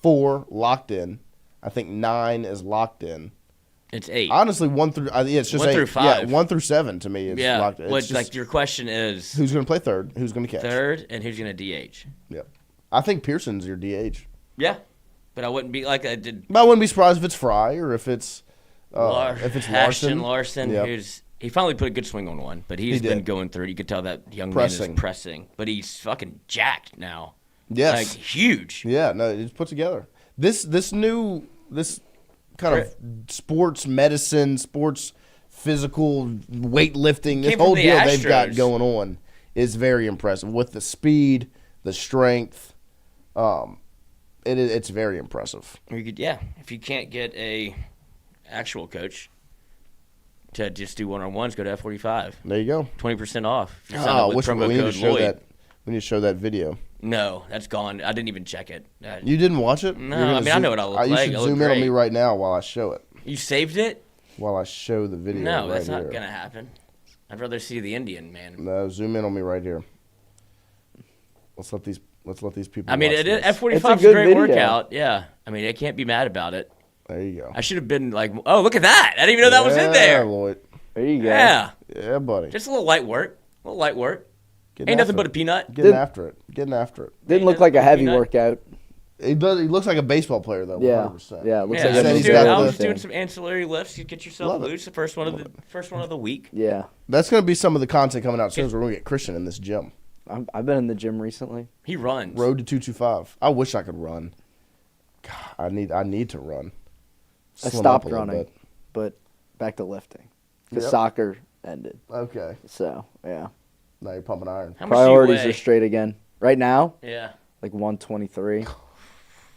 4 locked in. I think 9 is locked in. It's 8. Honestly, 1 through it's just 1 through 8. 5. Yeah, 1 through 7 to me is Yeah. locked in. It's What, just like your question is who's gonna play third? Who's gonna catch? third and who's going to DH? Yep. I think Pearson's your DH. Yeah. But I wouldn't be like I did. But I wouldn't be surprised if it's Fry or if it's Larson. Larson, Yep. he finally put a good swing on one, but he's He been did. going through it. You could tell that young Pressing. man is pressing, but he's fucking jacked now. Yes. Like huge. Yeah, no, it's put together. This kind of sports medicine, sports physical weightlifting, this Came from whole the deal they've got Astros. going on is very impressive with the speed, the strength. It's very impressive. You could, yeah. If you can't get a actual coach to just do one-on-ones, go to F45. There you go. 20% off. If you sign Oh, up with promo we need to code show Lloyd. that. We need to show that video. No, that's gone. I didn't even check it. You didn't watch it? No, You're gonna I mean, I know what I look You like. should I look zoom in on me great. right now while I show it. You saved it? While I show the video. No, right that's not here. going to happen. I'd rather see the Indian, man. No, zoom in on me right here. Let's let these people. I mean, watch this. F45 is a good great video. workout. Yeah. I mean, I can't be mad about it. There you go. I should have been like, oh, look at that. I didn't even know that was in there. Lloyd. There you go. Yeah. Yeah, buddy. Just a little light work. Getting Ain't nothing after but a it. peanut. Getting after it. Didn't look like a heavy Peanut. workout. He looks like a baseball player though. Yeah. 100%. Yeah. It looks Yeah, like said a he's very got I the- was thing. doing some ancillary lifts. You get yourself Love it. loose. The first one of the week. Yeah. That's gonna be some of the content coming out soon. As we're gonna get Christian in this gym. I've been in the gym recently. He runs. Road to 225. I wish I could run. God, I need to run. I Slim up stopped a little running, bit. but back to lifting because Yep. soccer ended. Okay. So yeah, Now you're pumping iron. How much priorities do you are weigh? straight again. Right now, Yeah. like 123.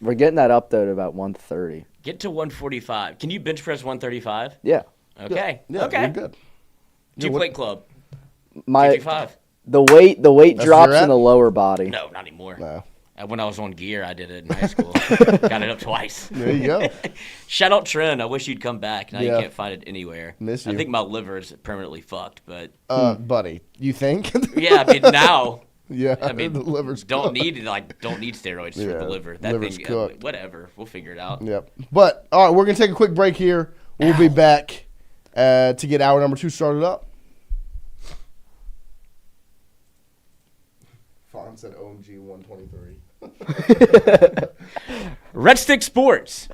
We're getting that up though to about 130. Get to 145. Can you bench press 135? Yeah, Okay. Yeah, okay. you're good. Two plate club. my 55. the weight That's drops where you're in the lower body. No, not anymore. No. When I was on gear, I did it in high school. Got it up twice. There you go. Shout out Trent. I wish you'd come back. Now Yeah. you can't find it anywhere. Miss I you. think my liver is permanently fucked, but Buddy, you think? yeah, I mean now. Yeah. I mean, the liver's don't cooked. need steroids for Yeah, the liver. That liver's thing, cooked. whatever. We'll figure it out. Yep. But all right, we're gonna take a quick break here. We'll be back to get hour number 2 started up. Fawn said OMG 123. Red Stick Sports.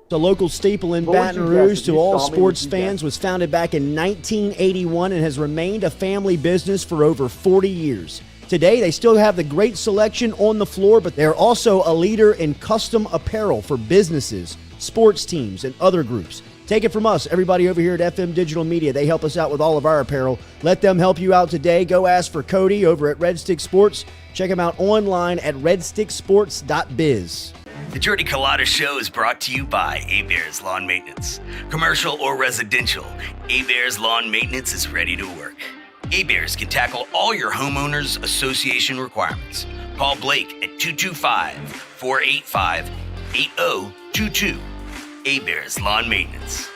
The local staple in What would Baton you Rouge guess if to you all saw me? sports What would you fans guess? was founded back in 1981 and has remained a family business for over 40 years. Today, they still have the great selection on the floor, but they're also a leader in custom apparel for businesses, sports teams, and other groups. Take it from us, everybody over here at FM Digital Media. They help us out with all of our apparel. Let them help you out today. Go ask for Cody over at Red Stick Sports. Check him out online at redsticksports.biz. The Jordy Culotta Show is brought to you by A-Bears Lawn Maintenance. Commercial or residential, A-Bears Lawn Maintenance is ready to work. A-Bears can tackle all your homeowners association requirements. Call Blake at 225-485-8022. A-Bears Lawn Maintenance.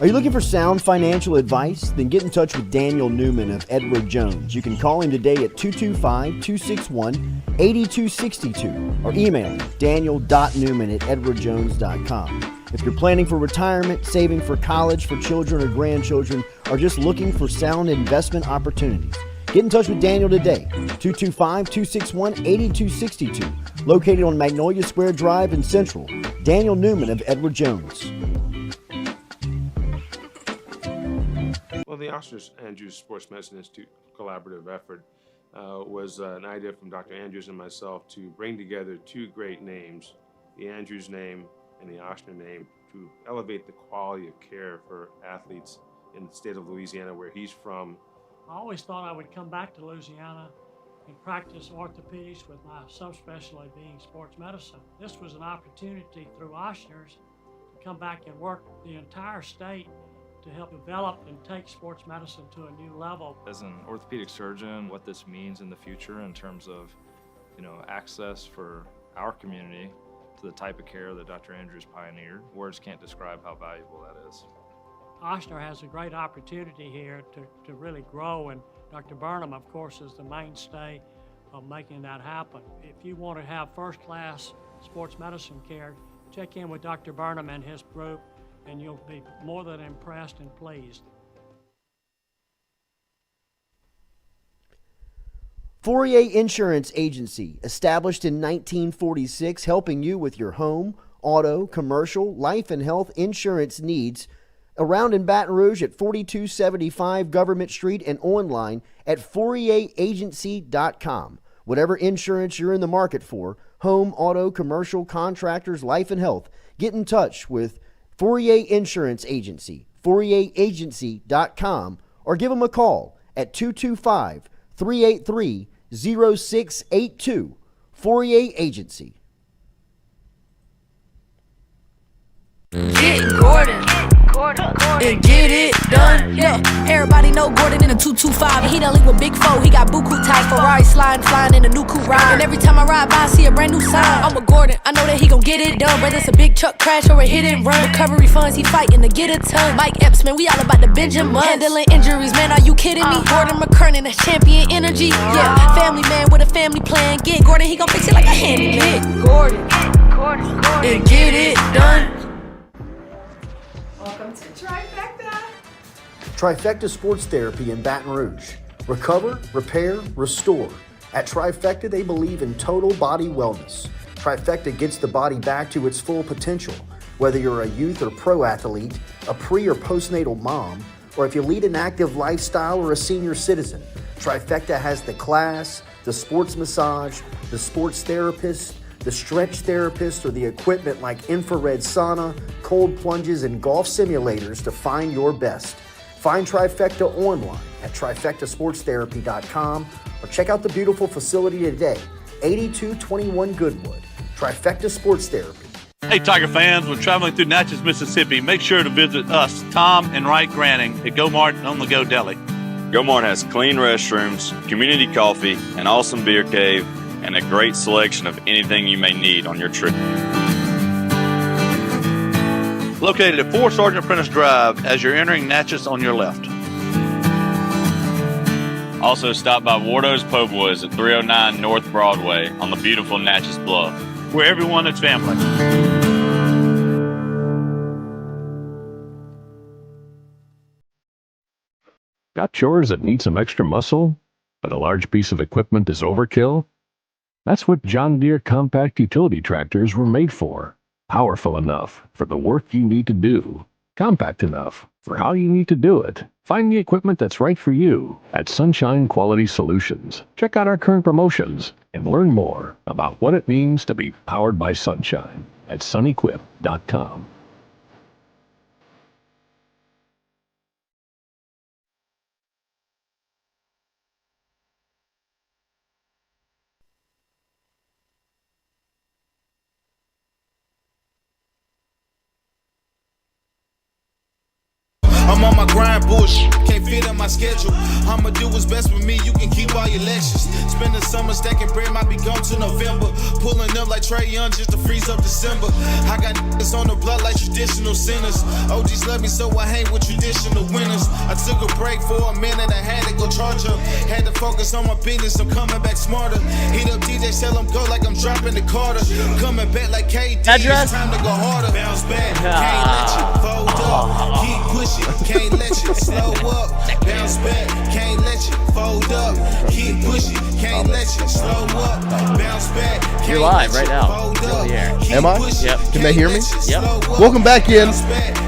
Are you looking for sound financial advice? Then get in touch with Daniel Newman of Edward Jones. You can call him today at 225-261-8262 or email him daniel.newman@edwardjones.com. If you're planning for retirement, saving for college, for children or grandchildren, or just looking for sound investment opportunities, get in touch with Daniel today, 225-261-8262, located on Magnolia Square Drive in Central. Daniel Newman of Edward Jones. Well, the Oscar Andrews Sports Medicine Institute collaborative effort was an idea from Dr. Andrews and myself to bring together two great names, the Andrews name and the Ochsner name, to elevate the quality of care for athletes in the state of Louisiana, where he's from. I always thought I would come back to Louisiana and practice orthopedics with my subspecialty being sports medicine. This was an opportunity through Ochsner's to come back and work the entire state to help develop and take sports medicine to a new level. As an orthopedic surgeon, what this means in the future in terms of, access for our community to the type of care that Dr. Andrews pioneered, words can't describe how valuable that is. Ochsner has a great opportunity here to really grow, and Dr. Burnham, of course, is the mainstay of making that happen. If you want to have first-class sports medicine care, check in with Dr. Burnham and his group, and you'll be more than impressed and pleased. Fourier Insurance Agency, established in 1946, helping you with your home, auto, commercial, life and health insurance needs. Around in Baton Rouge at 4275 Government Street and online at FourierAgency.com. Whatever insurance you're in the market for, home, auto, commercial, contractors, life and health, get in touch with Fourier Insurance Agency, FourierAgency.com, or give them a call at 225-383-0682. Fourier Agency. Get Gordon. and get it done. Yeah, everybody know Gordon in a 225. He done link with Big Foe. He got buku ties. Ferrari sliding, flying in a new coupe ride. And every time I ride by, I see a brand new sign. I'm a Gordon. I know that he gon' get it done. Whether it's a big truck crash or a hit and run. Recovery funds, he fighting to get a ton. Mike Epps, man, we all about the Benjamin. Handling injuries, man, are you kidding me? Gordon McKernan, that's champion energy. Yeah, family man with a family plan. Get Gordon, he gon' fix it like a handyman. Gordon, and get it done. Welcome to Trifecta. Trifecta Sports Therapy in Baton Rouge. Recover, repair, restore. At Trifecta, they believe in total body wellness. Trifecta gets the body back to its full potential. Whether you're a youth or pro athlete, a pre or postnatal mom, or if you lead an active lifestyle or a senior citizen, Trifecta has the class, the sports massage, the sports therapist, the stretch therapist, or the equipment like infrared sauna, cold plunges, and golf simulators to find your best. Find Trifecta online at trifectasportstherapy.com or check out the beautiful facility today, 8221 Goodwood. Trifecta Sports Therapy. Hey, Tiger fans, when traveling through Natchez, Mississippi, make sure to visit us, Tom and Wright Granning, at Go Mart on the Go Deli. Go Mart has clean restrooms, community coffee, an awesome beer cave, and a great selection of anything you may need on your trip. Located at 4 Sergeant Prentice Drive as you're entering Natchez on your left. Also stop by Wardo's Po' Boys at 309 North Broadway on the beautiful Natchez Bluff, where everyone is family. Got chores that need some extra muscle, but a large piece of equipment is overkill? That's what John Deere compact utility tractors were made for. Powerful enough for the work you need to do. Compact enough for how you need to do it. Find the equipment that's right for you at Sunshine Quality Solutions. Check out our current promotions and learn more about what it means to be powered by sunshine at sunequip.com. I'm on my grind, bullshit. Can't fit in my schedule. I'ma do what's best with me. You can keep all your lectures. Spend the summer stacking bread, might be gone to November. Pulling up like Trey Young just to freeze up December. I got niggas on the block like traditional sinners. OGs love me, so I hang with traditional winners. I took a break for a minute, I had to go charge up. Had to focus on my business, I'm coming back smarter. Hit up DJ, tell him go like I'm dropping the Carter. Coming back like KD, it's time to go harder. Bounce back, can't let you fold up. Keep pushing. Can't let you slow up, bounce back, can't let you fold up, keep pushing, can't let you slow up, bounce back, can't You're live let right you now. fold up, Am I? Yep. Can they hear me? Yep. Welcome back in.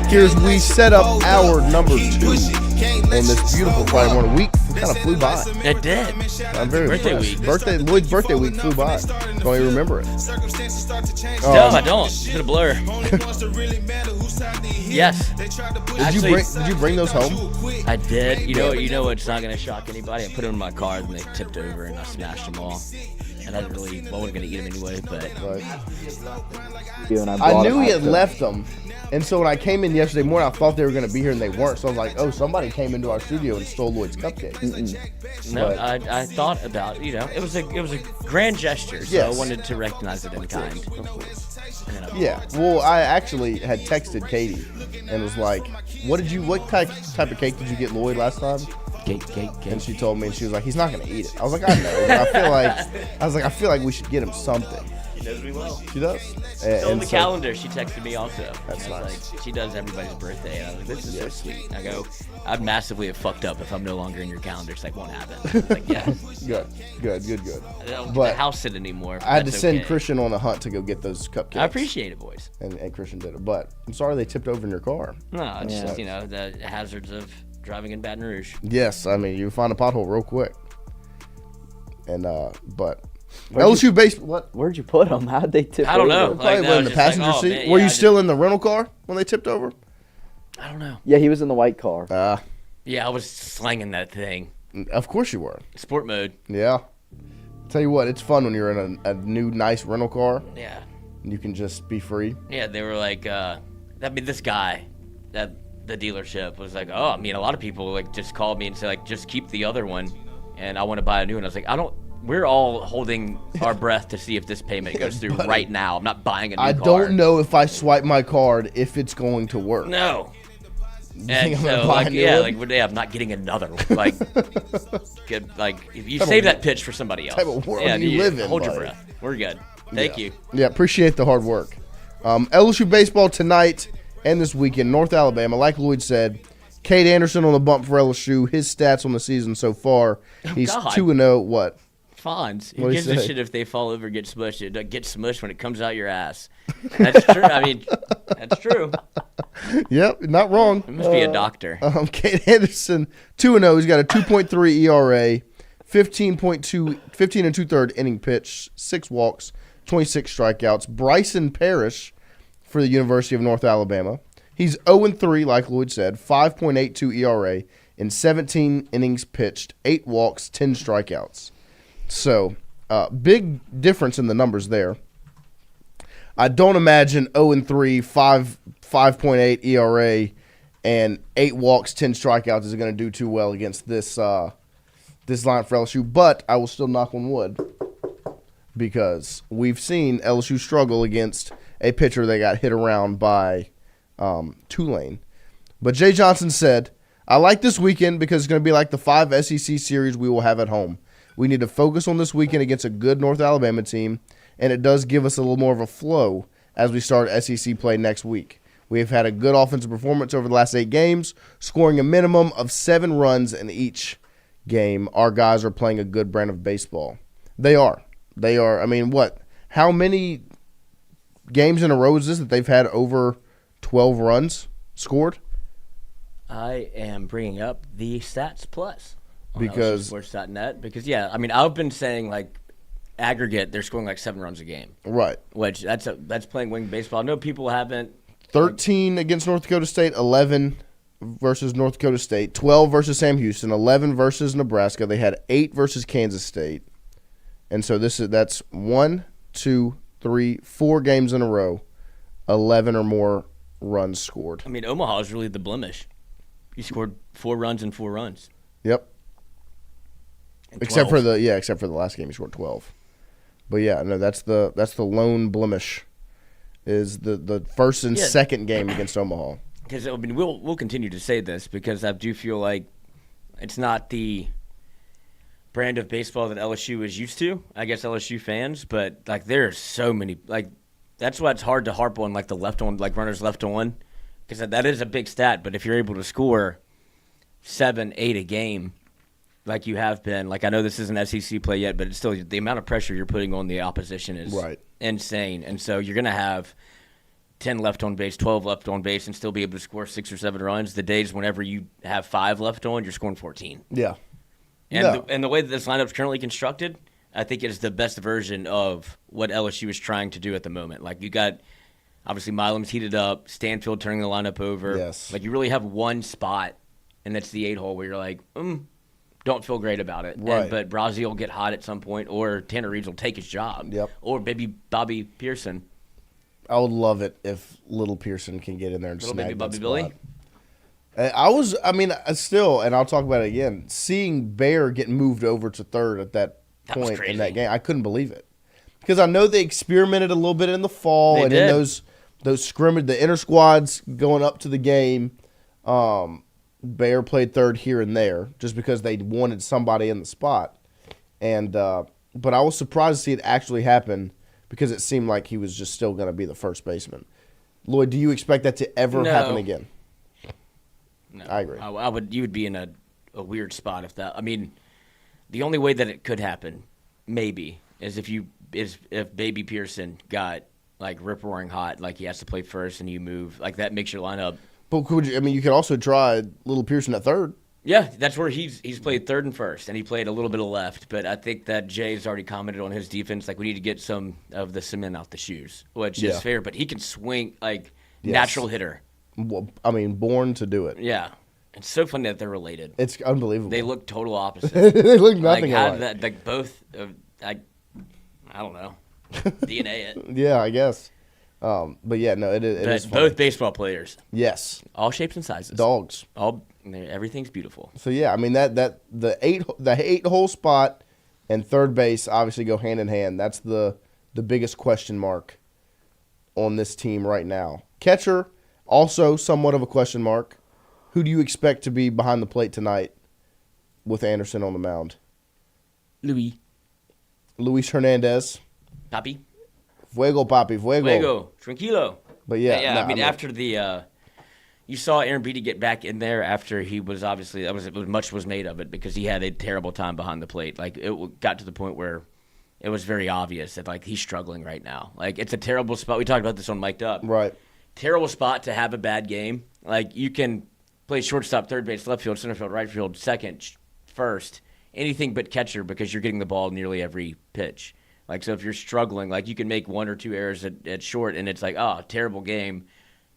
Here's we set up our number 2 on this beautiful Friday morning. Week kind of flew by. It did. I'm very Birthday impressed. week. Lloyd's birthday week flew by. Don't even remember it. No, I don't. It's been a blur. Yes. Did you bring those home? I did. You know what's not gonna shock anybody? I put them in my car and they tipped over and I smashed them all. And I wasn't gonna eat them anyway, but I knew he had left them. And so when I came in yesterday morning, I thought they were going to be here, and they weren't. So I was like, oh, somebody came into our studio and stole Lloyd's cupcakes. No, I thought about, it was a grand gesture, so Yes. I wanted to recognize it in kind. Yeah, well, I actually had texted Katie and was like, what type of cake did you get Lloyd last time? Cake. And she told me, and she was like, he's not going to eat it. I was like, I know. But I feel like we should get him something. She knows me well. She does. So on the calendar, she texted me also. That's nice. Like, she does everybody's birthday. And I was like, this is so sweet. I go, I'd massively have fucked up if I'm no longer in your calendar. It's like, won't happen. Like, yeah. Good. I don't get the house sit anymore. I had to send okay. Christian on a hunt to go get those cupcakes. I appreciate it, boys. And Christian did it. But I'm sorry they tipped over in your car. No, it's just, the hazards of driving in Baton Rouge. Yes, I mean, you find a pothole real quick. And, but... LSU base. What? Where'd you put them? How'd they tip over? I don't know. Probably in the passenger seat. Man, Were you still in the rental car when they tipped over? I don't know. Yeah, he was in the white car. Yeah, I was slanging that thing. Of course you were. Sport mode. Yeah. Tell you what, it's fun when you're in a new, nice rental car. Yeah. And you can just be free. Yeah, they were like, this guy, that the dealership was like, oh, I mean, a lot of people like just called me and said like, just keep the other one, and I want to buy a new one. I was like, we're all holding our breath to see if this payment goes through right now. I'm not buying a new car. I don't know if I swipe my card if it's going to work. No. You And think I'm so, gonna buy a new one? I'm not getting another one. Like, if you save that pitch for somebody else. Type of world you live in, hold your buddy. breath. We're good. Thank you. Yeah, appreciate the hard work. LSU baseball tonight and this weekend. North Alabama, like Lloyd said, Cade Anderson on the bump for LSU. His stats on the season so far, he's 2-0. What? Fonz. Who What'd he gives a say? shit if they fall over and get smushed? It gets smushed when it comes out your ass. That's true. I mean, that's true. Yep, not wrong. It must be a doctor. Cade Anderson, 2-0. He's got a 2.3 ERA, 15 and 2/3 inning pitch, 6 walks, 26 strikeouts. Bryson Parrish for the University of North Alabama. He's 0-3, like Lloyd said, 5.82 ERA in 17 innings pitched, 8 walks, 10 strikeouts. So, big difference in the numbers there. I don't imagine 0-3, 5.8 ERA, and 8 walks, 10 strikeouts is going to do too well against this line for LSU. But I will still knock on wood because we've seen LSU struggle against a pitcher that got hit around by Tulane. But Jay Johnson said, I like this weekend because it's going to be like the 5 SEC series we will have at home. We need to focus on this weekend against a good North Alabama team, and it does give us a little more of a flow as we start SEC play next week. We have had a good offensive performance over the last 8 games, scoring a minimum of 7 runs in each game. Our guys are playing a good brand of baseball. They are. I mean, what? How many games in a row is this that they've had over 12 runs scored? I am bringing up the Stats Plus on Because LSUsports.net because, yeah, I mean, I've been saying, like, aggregate, they're scoring like 7 runs a game. Right. Which, that's playing wing baseball. I know people haven't. 13 against North Dakota State, 11 versus North Dakota State, 12 versus Sam Houston, 11 versus Nebraska. They had 8 versus Kansas State. And so that's 1, 2, 3, 4 games in a row, 11 or more runs scored. I mean, Omaha is really the blemish. You scored 4 runs and 4 runs. Yep. And Except 12. for the last game, he scored 12. But yeah, no, that's the lone blemish, is the first and second game against Omaha. Because I mean, we'll continue to say this because I do feel like it's not the brand of baseball that LSU is used to. I guess LSU fans, but like there are so many, like that's why it's hard to harp on like the left on, like runners left on, because that is a big stat. But if you're able to score 7, 8 a game, like you have been, like I know this isn't SEC play yet, but it's still the amount of pressure you're putting on the opposition is insane. And so you're going to have 10 left on base, 12 left on base, and still be able to score 6 or 7 runs. The days whenever you have 5 left on, you're scoring 14. Yeah. And the way that this lineup's currently constructed, I think it is the best version of what LSU is trying to do at the moment. Like you got, obviously Milam's heated up, Stanfield turning the lineup over. Yes. Like you really have one spot, and that's the 8-hole where you're like, don't feel great about it. Right. But Brazil will get hot at some point, or Tanner Reeves will take his job. Yep. Or maybe Bobby Pearson. I would love it if Little Pearson can get in there and Little snag baby that Bobby spot. Billy? Still, and I'll talk about it again, seeing Bear get moved over to third at that point in that game, I couldn't believe it. Because I know they experimented a little bit in the fall in those scrimmage, the inter squads going up to the game. Bear played third here and there just because they wanted somebody in the spot. And but I was surprised to see it actually happen because it seemed like he was just still going to be the first baseman. Lloyd, do you expect that to ever happen again? No, I agree. You would be in a weird spot if that. I mean, the only way that it could happen, maybe, is if Baby Pearson got like rip roaring hot, like he has to play first, and you move like that makes your lineup. But you could also try Little Pearson at third. Yeah, that's where he's played third and first, and he played a little bit of left. But I think that Jay's already commented on his defense. Like we need to get some of the cement out the shoes, which is fair. But he can swing like natural hitter. Well, I mean, born to do it. Yeah. It's so funny that they're related. It's unbelievable. They look total opposite. They look nothing like, alike. Like both, I don't know, DNA it. Yeah, I guess. But yeah, no, it is funny. Both baseball players. Yes. All shapes and sizes. Dogs. Everything's beautiful. So yeah, I mean the 8-hole spot and third base obviously go hand in hand. That's the biggest question mark on this team right now. Catcher, also somewhat of a question mark. Who do you expect to be behind the plate tonight with Anderson on the mound? Luis Hernandez. Papi. Fuego, papi, fuego. Fuego, tranquilo. But yeah, I mean, after the, you saw Aaron Beatty get back in there after he was obviously much was made of it because he had a terrible time behind the plate. Like it got to the point where it was very obvious that like he's struggling right now. Like it's a terrible spot. We talked about this on Mic'd Up. Right. Terrible spot to have a bad game. Like you can play shortstop, third base, left field, center field, right field, second, first, anything but catcher because you're getting the ball nearly every pitch. Like, so if you're struggling, like, you can make 1 or 2 errors at short, and it's like, oh, terrible game,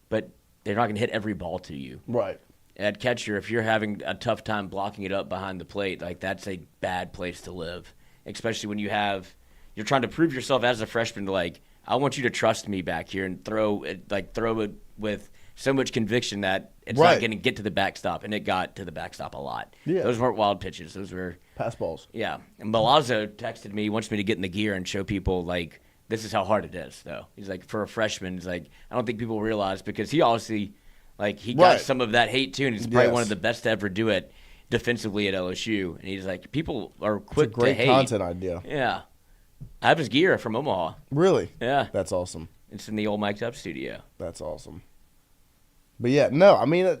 but they're not going to hit every ball to you. Right. At catcher, if you're having a tough time blocking it up behind the plate, like, that's a bad place to live, especially when you're trying to prove yourself as a freshman, like, I want you to trust me back here and throw it with so much conviction that it's not going to get to the backstop, and it got to the backstop a lot. Yeah. Those weren't wild pitches. Those were pass balls. Yeah. And Milazzo texted me, wants me to get in the gear and show people, like, this is how hard it is, though. He's like, for a freshman, he's like, I don't think people realize because he obviously, like, he got some of that hate, too, and he's probably one of the best to ever do it defensively at LSU. And he's like, people are quick to hate. It's a great content idea. Yeah. I have his gear from Omaha. Really? Yeah. That's awesome. It's in the old Mic'd Up studio. That's awesome. But yeah, no, I mean,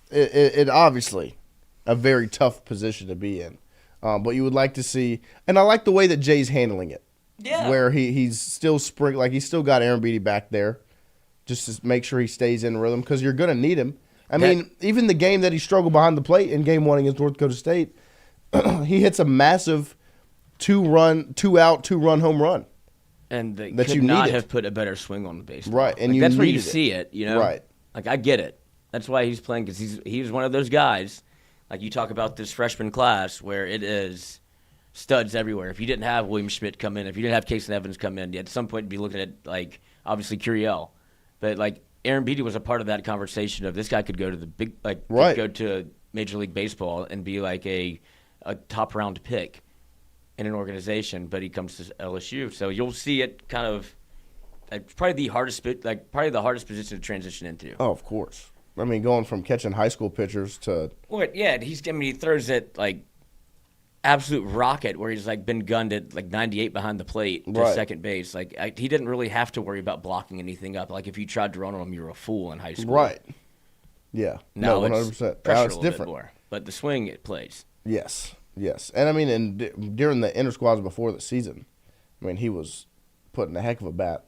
it obviously a very tough position to be in. But you would like to see, and I like the way that Jay's handling it. Yeah. Where he's still he's still got Aaron Beatty back there, just to make sure he stays in rhythm because you're going to need him. I mean, even the game that he struggled behind the plate in Game 1 against North Dakota State, he hits a massive 2-run home run. And they that could you not needed. have put a better swing on the baseball. Right, and like, that's where you needed it. see it, you know? Right. Like, I get it. That's why he's playing, because he's one of those guys, like you talk about this freshman class, where it is studs everywhere. If you didn't have William Schmidt come in, if you didn't have Casey Evans come in, at some point you'd be looking at, like, obviously Curiel. But, like, Aaron Beatty was a part of that conversation of this guy could go to the big, like, could go to Major League Baseball and be like a top-round pick in an organization, but he comes to LSU. So you'll see it kind of probably the hardest position to transition into. Oh, of course. I mean, going from catching high school pitchers to he throws it like absolute rocket where he's like been gunned at like 98 behind the plate to second base. Like he didn't really have to worry about blocking anything up. Like if you tried to run on him, you're a fool in high school. Right. Yeah. Now 100%. Now it's different. More, but the swing it plays. Yes. And I mean, during the inter squads before the season, I mean, he was putting a heck of a bat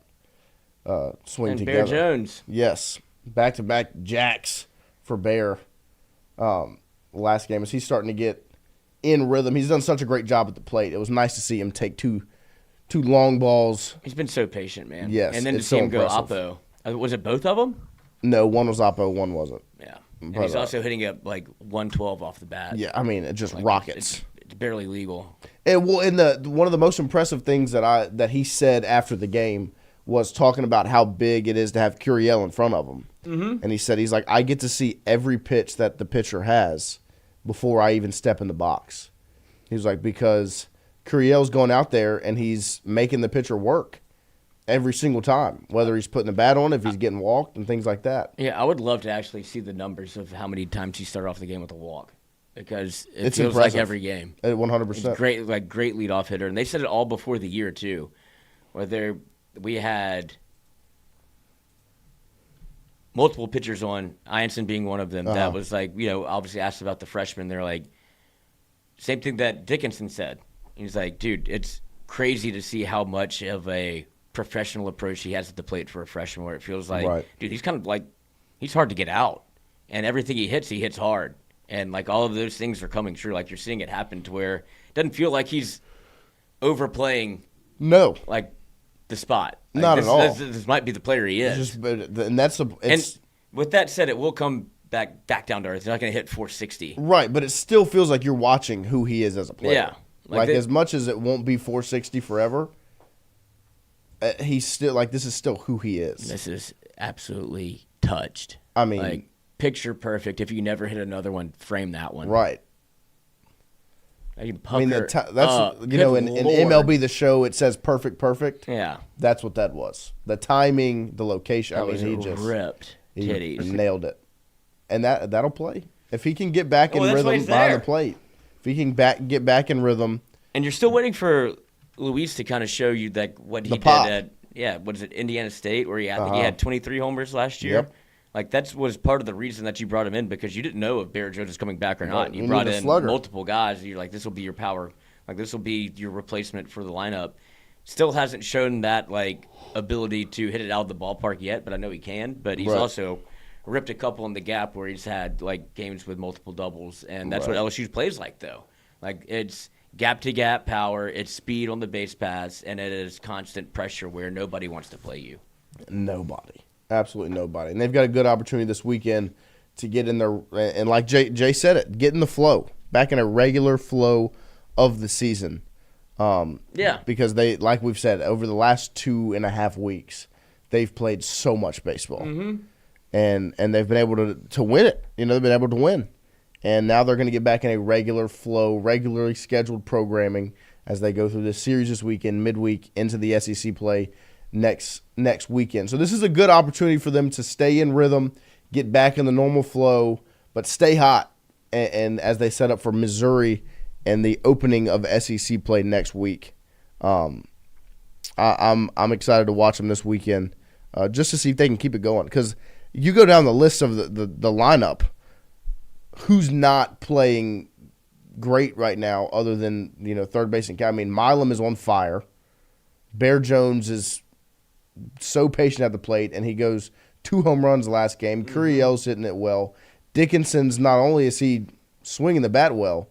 swing and together. Bear Jones. Yes. Back-to-back jacks for Bear last game as he's starting to get in rhythm. He's done such a great job at the plate. It was nice to see him take two long balls. He's been so patient, man. Yes. And then to see him go Oppo. Was it both of them? No, one was Oppo, one wasn't. Yeah. And he's also hitting up like 112 off the bat. Yeah, I mean, it just rockets. It's barely legal. And one of the most impressive things that he said after the game was talking about how big it is to have Curiel in front of him. Mm-hmm. And he said, he's like, I get to see every pitch that the pitcher has before I even step in the box. He was like, because Curiel's going out there and he's making the pitcher work every single time, whether he's putting a bat on, if he's getting walked and things like that. Yeah, I would love to actually see the numbers of how many times he started off the game with a walk. Because it It's feels impressive. like every game. 100%. It's great leadoff hitter. And they said it all before the year, too. Where we had multiple pitchers on, Ianson being one of them, that was like, obviously asked about the freshmen. They're like, same thing that Dickinson said. He's like, dude, it's crazy to see how much of a professional approach he has at the plate for a freshman, where it feels like, dude, he's kind of like, he's hard to get out. And everything he hits hard. And, like, all of those things are coming true. Like, you're seeing it happen to where it doesn't feel like he's overplaying. No. Like, the spot. Like, Not at all. This might be the player he is. And with that said, it will come back down to earth. He's not going to hit 460. Right, but it still feels like you're watching who he is as a player. Yeah. Like as much as it won't be 460 forever, he's still like this is still who he is. This is absolutely touched. I mean, like picture perfect. If you never hit another one, frame that one. Right. I mean, that's in MLB The Show it says perfect. Yeah, that's what that was. The timing, the location. That was ripped titties. He nailed it, and that'll play if he can get back in rhythm behind the plate. If he can get back in rhythm, and you're still waiting for Luis to kind of show you that what he did at what is it, Indiana State, where he had 23 homers last year. Yep. Like that was part of the reason that you brought him in, because you didn't know if Barrett Jones was coming back or not. Right. You brought in multiple guys. And you're like, this will be your power. Like this will be your replacement for the lineup. Still hasn't shown that like ability to hit it out of the ballpark yet, but I know he can. But he's also ripped a couple in the gap where he's had like games with multiple doubles, and that's what LSU's plays like though. Like it's gap to gap power, it's speed on the base pass, and it is constant pressure where nobody wants to play you. Nobody. Absolutely nobody. And they've got a good opportunity this weekend to get in there. And like Jay said it, get in the flow, back in a regular flow of the season. Because they, like we've said, over the last 2.5 weeks, they've played so much baseball. Mm-hmm. And they've been able to win it. They've been able to win. And now they're going to get back in a regular flow, regularly scheduled programming as they go through this series this weekend, midweek, into the SEC play next weekend. So this is a good opportunity for them to stay in rhythm, get back in the normal flow, but stay hot. And as they set up for Missouri and the opening of SEC play next week, I'm excited to watch them this weekend just to see if they can keep it going. Because you go down the list of the lineup, who's not playing great right now other than third base and catcher. I mean, Milam is on fire. Bear Jones is so patient at the plate, and he goes 2 home runs last game. Curiel's hitting it well. Dickinson's not only is he swinging the bat well,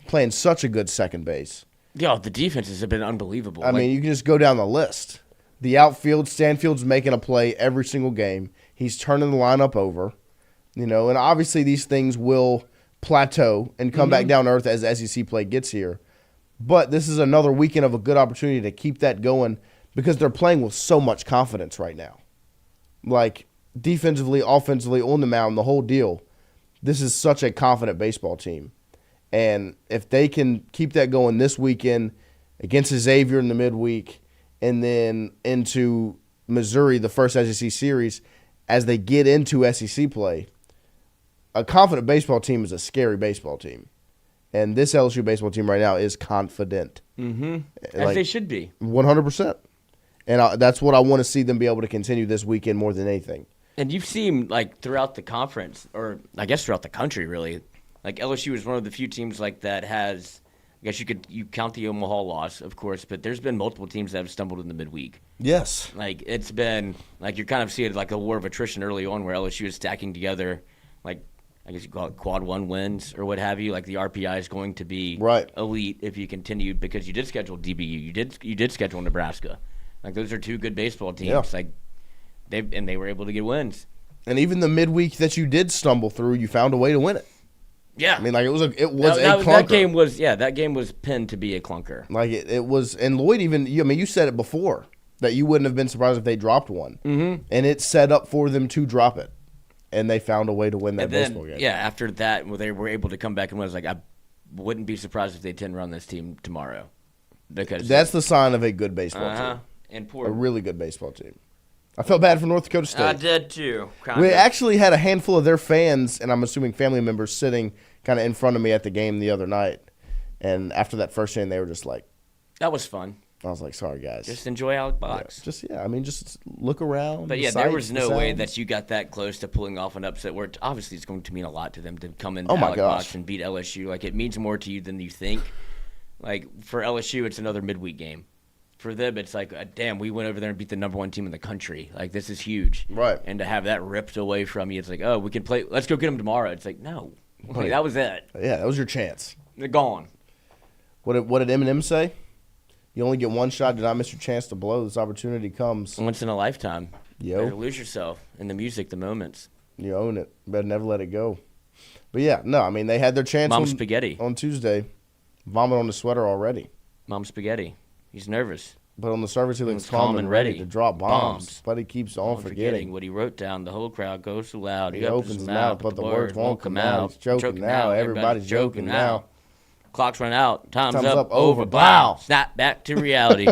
playing such a good second base. Yeah, the defenses have been unbelievable. I mean, you can just go down the list. The outfield, Stanfield's making a play every single game. He's turning the lineup over, and obviously these things will plateau and come back down to earth as SEC play gets here. But this is another weekend of a good opportunity to keep that going because they're playing with so much confidence right now. Like, defensively, offensively, on the mound, the whole deal. This is such a confident baseball team. And if they can keep that going this weekend against Xavier in the midweek and then into Missouri, the first SEC series, as they get into SEC play, a confident baseball team is a scary baseball team. And this LSU baseball team right now is confident. Mm-hmm. As they should be. 100%. And that's what I want to see them be able to continue this weekend more than anything. And you've seen, like, throughout the conference, or I guess throughout the country, really, like LSU is one of the few teams like that has, I guess you count the Omaha loss, of course, but there's been multiple teams that have stumbled in the midweek. Yes. Like, it's been, like, you're kind of seeing like a war of attrition early on where LSU is stacking together, like, I guess you call it quad 1 wins or what have you. Like the RPI is going to be elite if you continue because you did schedule DBU, you did schedule Nebraska. Like those are 2 good baseball teams. Yeah. Like they were able to get wins. And even the midweek that you did stumble through, you found a way to win it. Yeah, I mean, like it was a clunker. That game was pinned to be a clunker. Like it was, and Lloyd even. You said it before that you wouldn't have been surprised if they dropped one, and it set up for them to drop it. And they found a way to win that baseball game. Yeah, after that, they were able to come back and win. I was like, I wouldn't be surprised if they didn't run this team tomorrow. Because that's the sign of a good baseball team. And a really good baseball team. I felt bad for North Dakota State. I did too. We actually had a handful of their fans, and I'm assuming family members, sitting kind of in front of me at the game the other night. And after that first inning, they were just like, that was fun. I was like, sorry, guys. Just enjoy Alec Box. Yeah, just look around. But, there was no way that you got that close to pulling off an upset where obviously it's going to mean a lot to them to come into Alec Box and beat LSU. Like, it means more to you than you think. Like, for LSU, it's another midweek game. For them, it's like, damn, we went over there and beat the number 1 team in the country. Like, this is huge. Right. And to have that ripped away from you, it's like, oh, we can play. Let's go get them tomorrow. It's like, no. Like, that was it. Yeah, that was your chance. They're gone. What did Eminem say? You only get one shot. Do not miss your chance to blow. This opportunity comes once in a lifetime. Yo. Better lose yourself in the music, the moments. You own it. Better never let it go. But yeah, no, I mean they had their chance. Spaghetti on Tuesday. Vomit on the sweater already. Mom Spaghetti. He's nervous. But on the surface, he looks calm and ready to drop bombs. But he keeps on forgetting what he wrote down. The whole crowd goes so loud. He opens his mouth, but the words won't come out. He's choking now. Everybody's joking now. Clock's run out. Time's up. Over. Blow. Snap back to reality.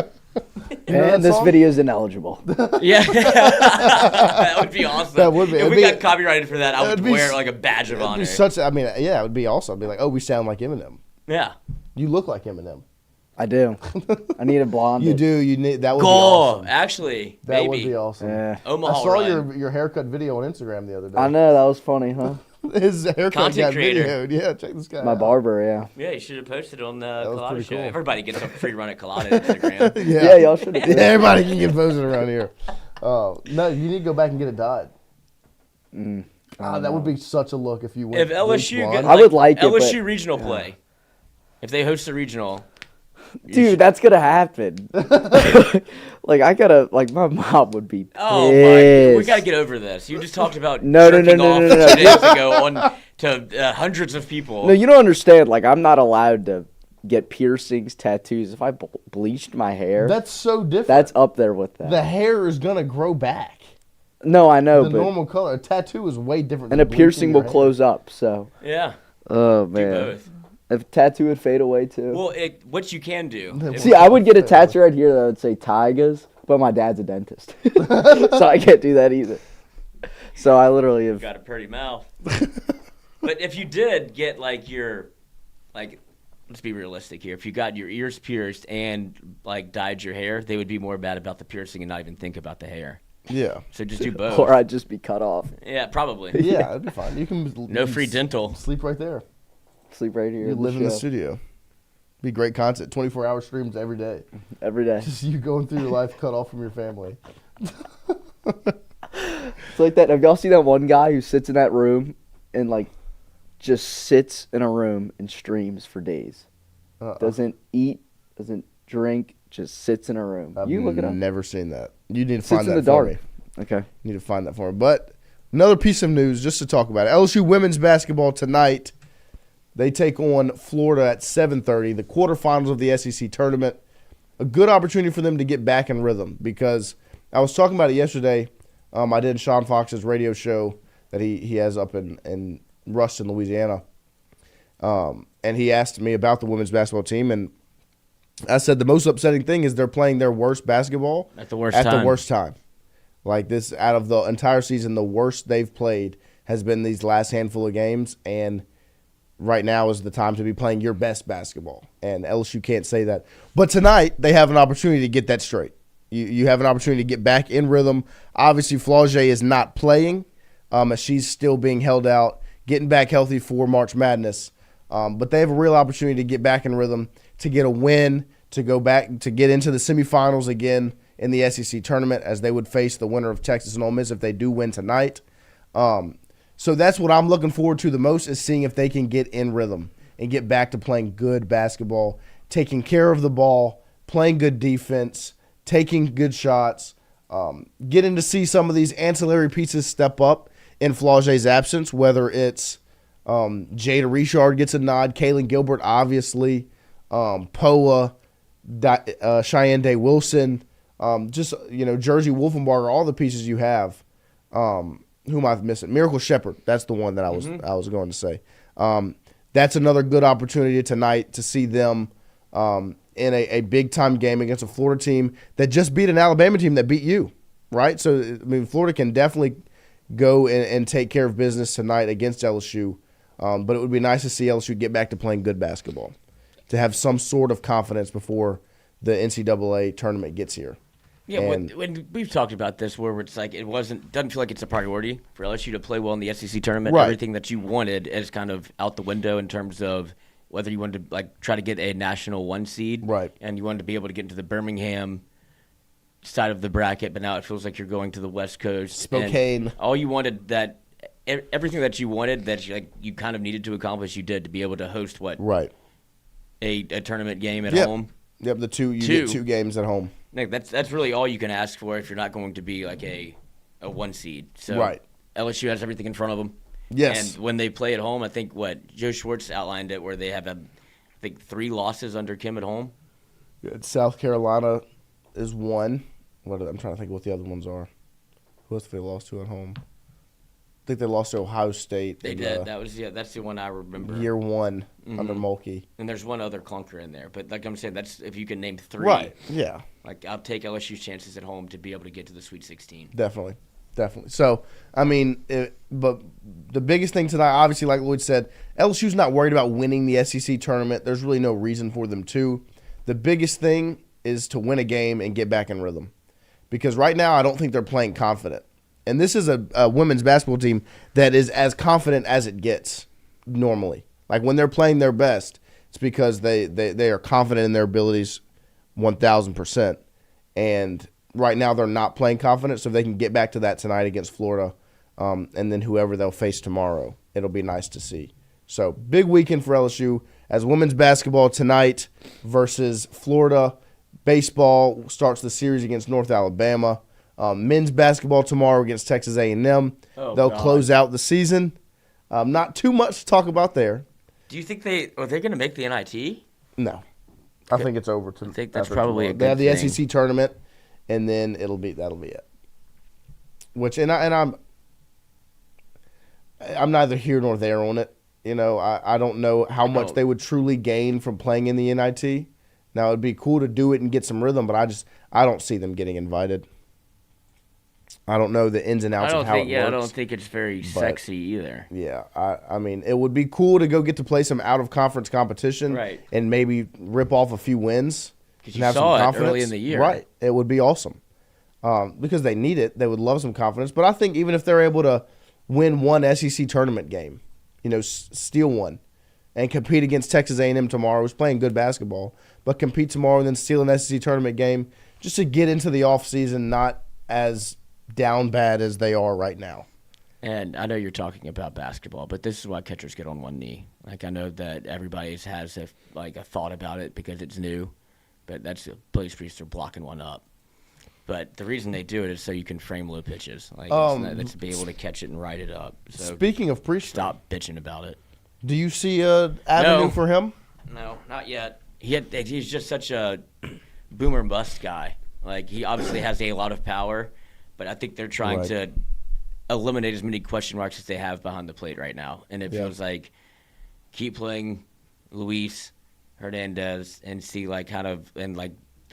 And this video is ineligible. Yeah. That would be awesome. That would be. If we got copyrighted for that, I would wear like a badge of honor. It would be awesome. It'd be like, oh, we sound like Eminem. Yeah. You look like Eminem. I do. I need a blonde. You do. You need that would be awesome. Actually, that would be awesome. Yeah. Omaha I saw Run. your haircut video on Instagram the other day. I know, that was funny, huh? His haircut Content got creator. videoed. Yeah, check this guy My out. barber, yeah. Yeah, you should have posted it on the was Culotta pretty show. cool. Everybody gets a free run at Culotta on Instagram. Yeah, y'all should have. Everybody can get posted around here. No, you need to go back and get it dyed. That would be such a look if you went. If LSU, blonde. I would like it, LSU but- regional play. If they host a regional, Dude, that's gonna happen. Like my mom would be pissed. oh my, we gotta get over this. You just talked about No. jerking off 2 days ago to hundreds of people. No, you don't understand. Like, I'm not allowed to get piercings, tattoos. If I bleached my hair, That's so different. that's up there with that. The hair is gonna grow back. No, I know, The but normal color. A tattoo is way different. and a than piercing bleaching will your hair. close up. So, Yeah. oh Do man, both. if a tattoo would fade away too. Well, what you can do. See, I would get a tattoo right here that would say Tigers, but my dad's a dentist, so I can't do that either. So I literally have. Got a pretty mouth. But if you did get let's be realistic here. If you got your ears pierced and dyed your hair, they would be more bad about the piercing and not even think about the hair. Yeah. So just do both. Or I'd just be cut off. Yeah, probably. Yeah, that'd be fine. You can No free dental. Sleep right there. Sleep right here. You at live in the show. studio. Be great content. 24-hour streams every day. Every day. Just you going through your life cut off from your family. It's like that. Have y'all seen that one guy who sits in that room and just sits in a room and streams for days? Doesn't eat, doesn't drink, just sits in a room. You look it up. I've never seen that. You need to Sits find in that the for dark. me. Okay. You need to find that for me. But another piece of news just to talk about it. LSU women's basketball tonight. They take on Florida at 7:30, the quarterfinals of the SEC tournament. A good opportunity for them to get back in rhythm because I was talking about it yesterday. I did Sean Fox's radio show that he has up in Ruston, Louisiana. And he asked me about the women's basketball team, and I said the most upsetting thing is they're playing their worst basketball At the worst time. Like this, out of the entire season, the worst they've played has been these last handful of games, and right now is the time to be playing your best basketball. And LSU can't say that. But tonight, they have an opportunity to get that straight. You have an opportunity to get back in rhythm. Obviously, Flaugier is not playing as she's still being held out, getting back healthy for March Madness. But they have a real opportunity to get back in rhythm, to get a win, to go back, to get into the semifinals again in the SEC tournament as they would face the winner of Texas and Ole Miss if they do win tonight. So that's what I'm looking forward to the most, is seeing if they can get in rhythm and get back to playing good basketball, taking care of the ball, playing good defense, taking good shots, getting to see some of these ancillary pieces step up in Flaugier's absence, whether it's Jada Richard gets a nod, Kaylin Gilbert, obviously, Poa, Cheyenne Day Wilson, Jersey Wolfenbarger, all the pieces you have. Who am I missing? Miracle Shepherd. That's the one that I was going to say. That's another good opportunity tonight to see them in a big-time game against a Florida team that just beat an Alabama team that beat you, right? So, I mean, Florida can definitely go and take care of business tonight against LSU. But it would be nice to see LSU get back to playing good basketball, to have some sort of confidence before the NCAA tournament gets here. Yeah, when we've talked about this, where it's like doesn't feel like it's a priority for LSU to play well in the SEC tournament. Right. Everything that you wanted is kind of out the window in terms of whether you wanted to try to get a national 1 seed, right, and you wanted to be able to get into the Birmingham side of the bracket. But now it feels like you're going to the West Coast, Spokane. And all you wanted everything that you wanted that you kind of needed to accomplish, you did to be able to host a tournament game at home. Yep, you get 2 games at home. That's really all you can ask for if you're not going to be a 1 seed. So LSU has everything in front of them. Yes. And when they play at home, I think Joe Schwartz outlined it, where they have 3 losses under Kim at home. Good. South Carolina, is one. I'm trying to think what the other ones are. Who else they lost to at home? I think they lost to Ohio State. They did. That's the one I remember. Year one under Mulkey. And there's one other clunker in there, but like I'm saying, that's if you can name three. Right. Yeah. Like I'll take LSU's chances at home to be able to get to the Sweet 16. Definitely. So I mean, but the biggest thing tonight, obviously, like Lloyd said, LSU's not worried about winning the SEC tournament. There's really no reason for them to. The biggest thing is to win a game and get back in rhythm, because right now I don't think they're playing confident. And this is a women's basketball team that is as confident as it gets normally. Like when they're playing their best, it's because they are confident in their abilities 1,000%. And right now they're not playing confident, so if they can get back to that tonight against Florida and then whoever they'll face tomorrow, it'll be nice to see. So big weekend for LSU as women's basketball tonight versus Florida. Baseball starts the series against North Alabama. Men's basketball tomorrow against Texas A&M. They'll close out the season. Not too much to talk about there. Do you think are they going to make the NIT? No, I think it's over. I think that's probably a good thing. They have the SEC tournament, and then that'll be it. Which I'm neither here nor there on it. You know, I don't know how much they would truly gain from playing in the NIT. Now it'd be cool to do it and get some rhythm, but I don't see them getting invited. I don't know the ins and outs of how it works. I don't think it's very sexy either. Yeah, I mean, it would be cool to go get to play some out-of-conference competition, right, and maybe rip off a few wins. Because you saw it early in the year. Right, it would be awesome. Because they need it. They would love some confidence. But I think even if they're able to win one SEC tournament game, you know, steal one, and compete against Texas A&M tomorrow, who's playing good basketball, but compete tomorrow and then steal an SEC tournament game just to get into the offseason not as down bad as they are right now. And I know you're talking about basketball, but this is why catchers get on one knee. Like, I know that everybody has a thought about it because it's new, but that's a place where they're blocking one up. But the reason they do it is so you can frame low pitches. Like, it's to be able to catch it and ride it up. So speaking of Priester, stop bitching about it. Do you see an avenue for him? No, not yet. He's just such a boomer bust guy. Like, he obviously has a lot of power, but I think they're trying to eliminate as many question marks as they have behind the plate right now. And it feels like keep playing Luis Hernandez and see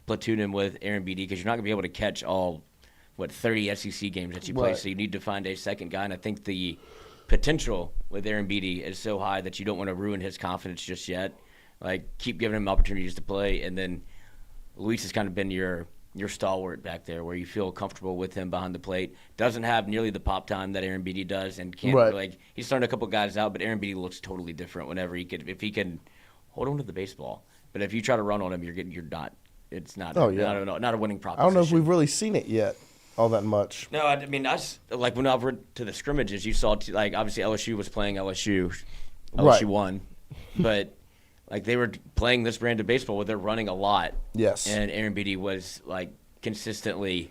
platoon him with Aaron Beatty, because you're not going to be able to catch all 30 SEC games that you play. So you need to find a second guy. And I think the potential with Aaron Beatty is so high that you don't want to ruin his confidence just yet. Like, keep giving him opportunities to play, and then Luis has kind of been your stalwart back there, where you feel comfortable with him behind the plate. Doesn't have nearly the pop time that Aaron Beatty does, and can't he's starting a couple guys out, but Aaron Beatty looks totally different whenever if he can hold on to the baseball. But if you try to run on him, you're not. It's not. I don't know, not a winning proposition. I don't know if we've really seen it yet, all that much. No, I mean, when I went to the scrimmages, you saw obviously LSU was playing LSU won, but. They were playing this brand of baseball where they're running a lot. Yes. And Aaron Beatty was, consistently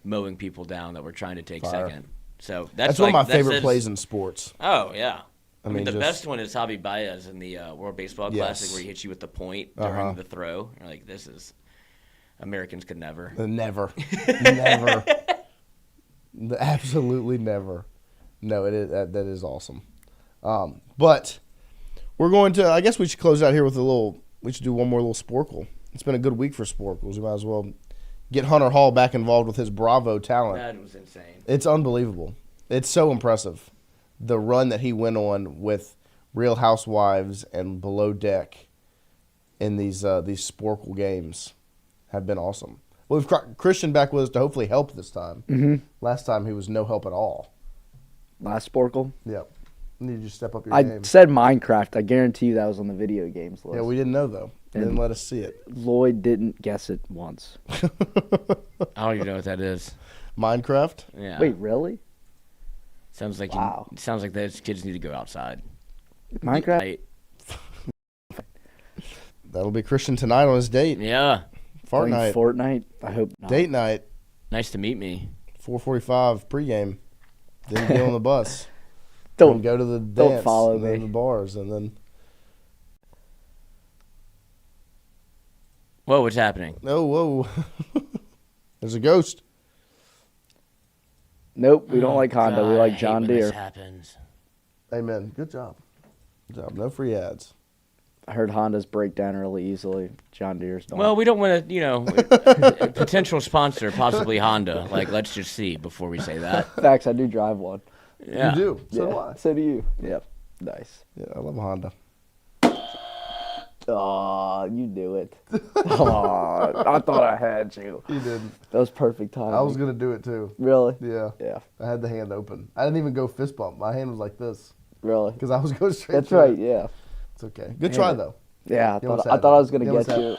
mowing people down that were trying to take second. So that's one of my favorite plays in sports. Oh, yeah. I mean, the best one is Javi Baez in the World Baseball Classic, where he hits you with the point during the throw. You're like, this is – Americans could never. Never. Absolutely never. No, that is awesome. But – we're going to – I guess we should close out here with we should do one more little Sporkle. It's been a good week for Sporkles. We might as well get Hunter Hall back involved with his Bravo talent. That was insane. It's unbelievable. It's so impressive. The run that he went on with Real Housewives and Below Deck in these Sporkle games have been awesome. Well, we've got Christian back with us to hopefully help this time. Mm-hmm. Last time he was no help at all. Last Sporkle? Yep. Need you to step up your game. I said Minecraft. I guarantee you that was on the video games list. Yeah, we didn't know, though. They didn't let us see it. Lloyd didn't guess it once. I don't even know what that is. Minecraft? Yeah. Wait, really? Sounds like sounds like those kids need to go outside. Minecraft? That'll be Christian tonight on his date. Yeah. Fortnite? I hope not. Date night. Nice to meet me. 4:45 pregame. Then get on the bus. Don't go to the dance. Don't follow me. And the bars, and then Whoa, what's happening? No, whoa. There's a ghost. Nope, we don't like Honda. We like John Deere. This happens. Amen. Good job. Good job. No free ads. I heard Hondas break down really easily. John Deere's don't. Well, we don't want to, potential sponsor, possibly Honda. Like, let's just see before we say that. Facts, I do drive one. Yeah. You do. So do I. So do you. Yep. Nice. Yeah, I love Honda. Oh, you knew it. Oh, I thought I had you. You didn't. That was perfect timing. I was going to do it too. Really? Yeah. Yeah. I had the hand open. I didn't even go fist bump. My hand was like this. Really? Because I was going straight That's to right, it. yeah. It's okay. Good try, though. Yeah, I thought I was going to get you.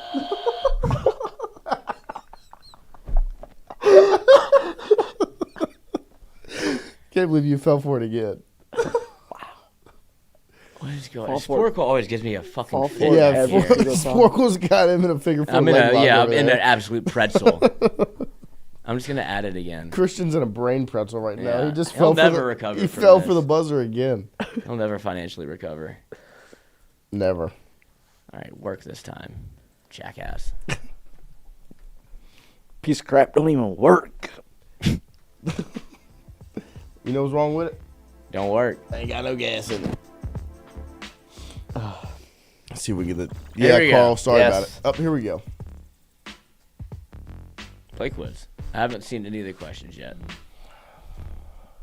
Can't believe you fell for it again. What is going on? Sporkle always gives me a fucking fit. Yeah, Sporkle's got him in a figure four. I'm in an absolute pretzel. I'm just gonna add it again. Christian's in a brain pretzel right now. Yeah. He just He'll fell never recover. He from fell this. for the buzzer again. He'll never financially recover. Never. All right, work this time, jackass. Piece of crap don't even work. You know what's wrong with it? Don't work. Ain't got no gas in it. Let's see if we get the. There Yeah, we Carl. go. Sorry Yes. about it. Up here we go. Play quiz. I haven't seen any of the questions yet.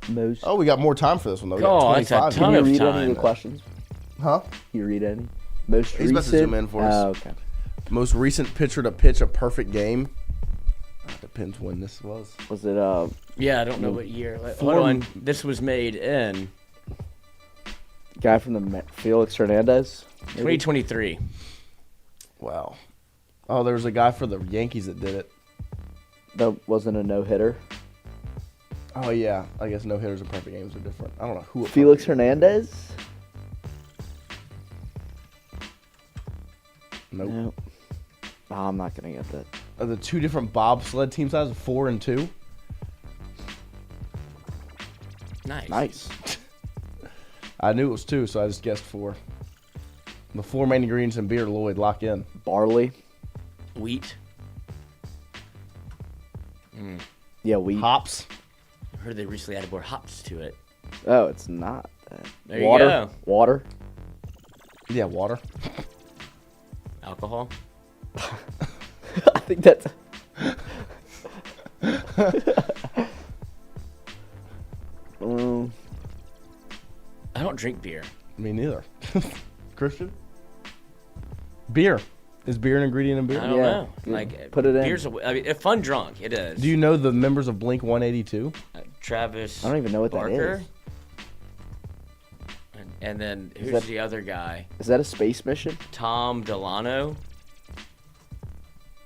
Most. Oh, we got more time for this one though. We Oh, got that's a 25. ton Can you of read any time. of the questions? Huh? You read any? Most He's recent. about to zoom in for us. Oh, okay. Most recent pitcher to pitch a perfect game. Depends when this was. Was it Yeah, I don't know what year. Hold on. This was made in guy from the Felix Hernandez? Maybe? 2023. Wow. Oh, there was a guy for the Yankees that did it. That wasn't a no-hitter. Oh yeah, I guess no hitters and perfect games are different. I don't know who. Felix Hernandez? Nope. No. Oh, I'm not gonna get that. Are the two different bobsled team sizes 4 and 2? Nice. I knew it was 2, so I just guessed 4. The 4 main ingredients in beer, Lloyd, lock in. Barley. Wheat. Yeah, wheat. Hops. I heard they recently added more hops to it. Oh, it's not that. There Water. you go. Water. Yeah, water. Alcohol. I think that's. I don't drink beer. Me neither. Christian? Beer. Is beer an ingredient in beer? I don't know. Like, put it in. Beer's a fun drunk. It is. Do you know the members of Blink 182? Travis. I don't even know what Barker. that is. And then who's that- the other guy? Is that a space mission? Tom Delano.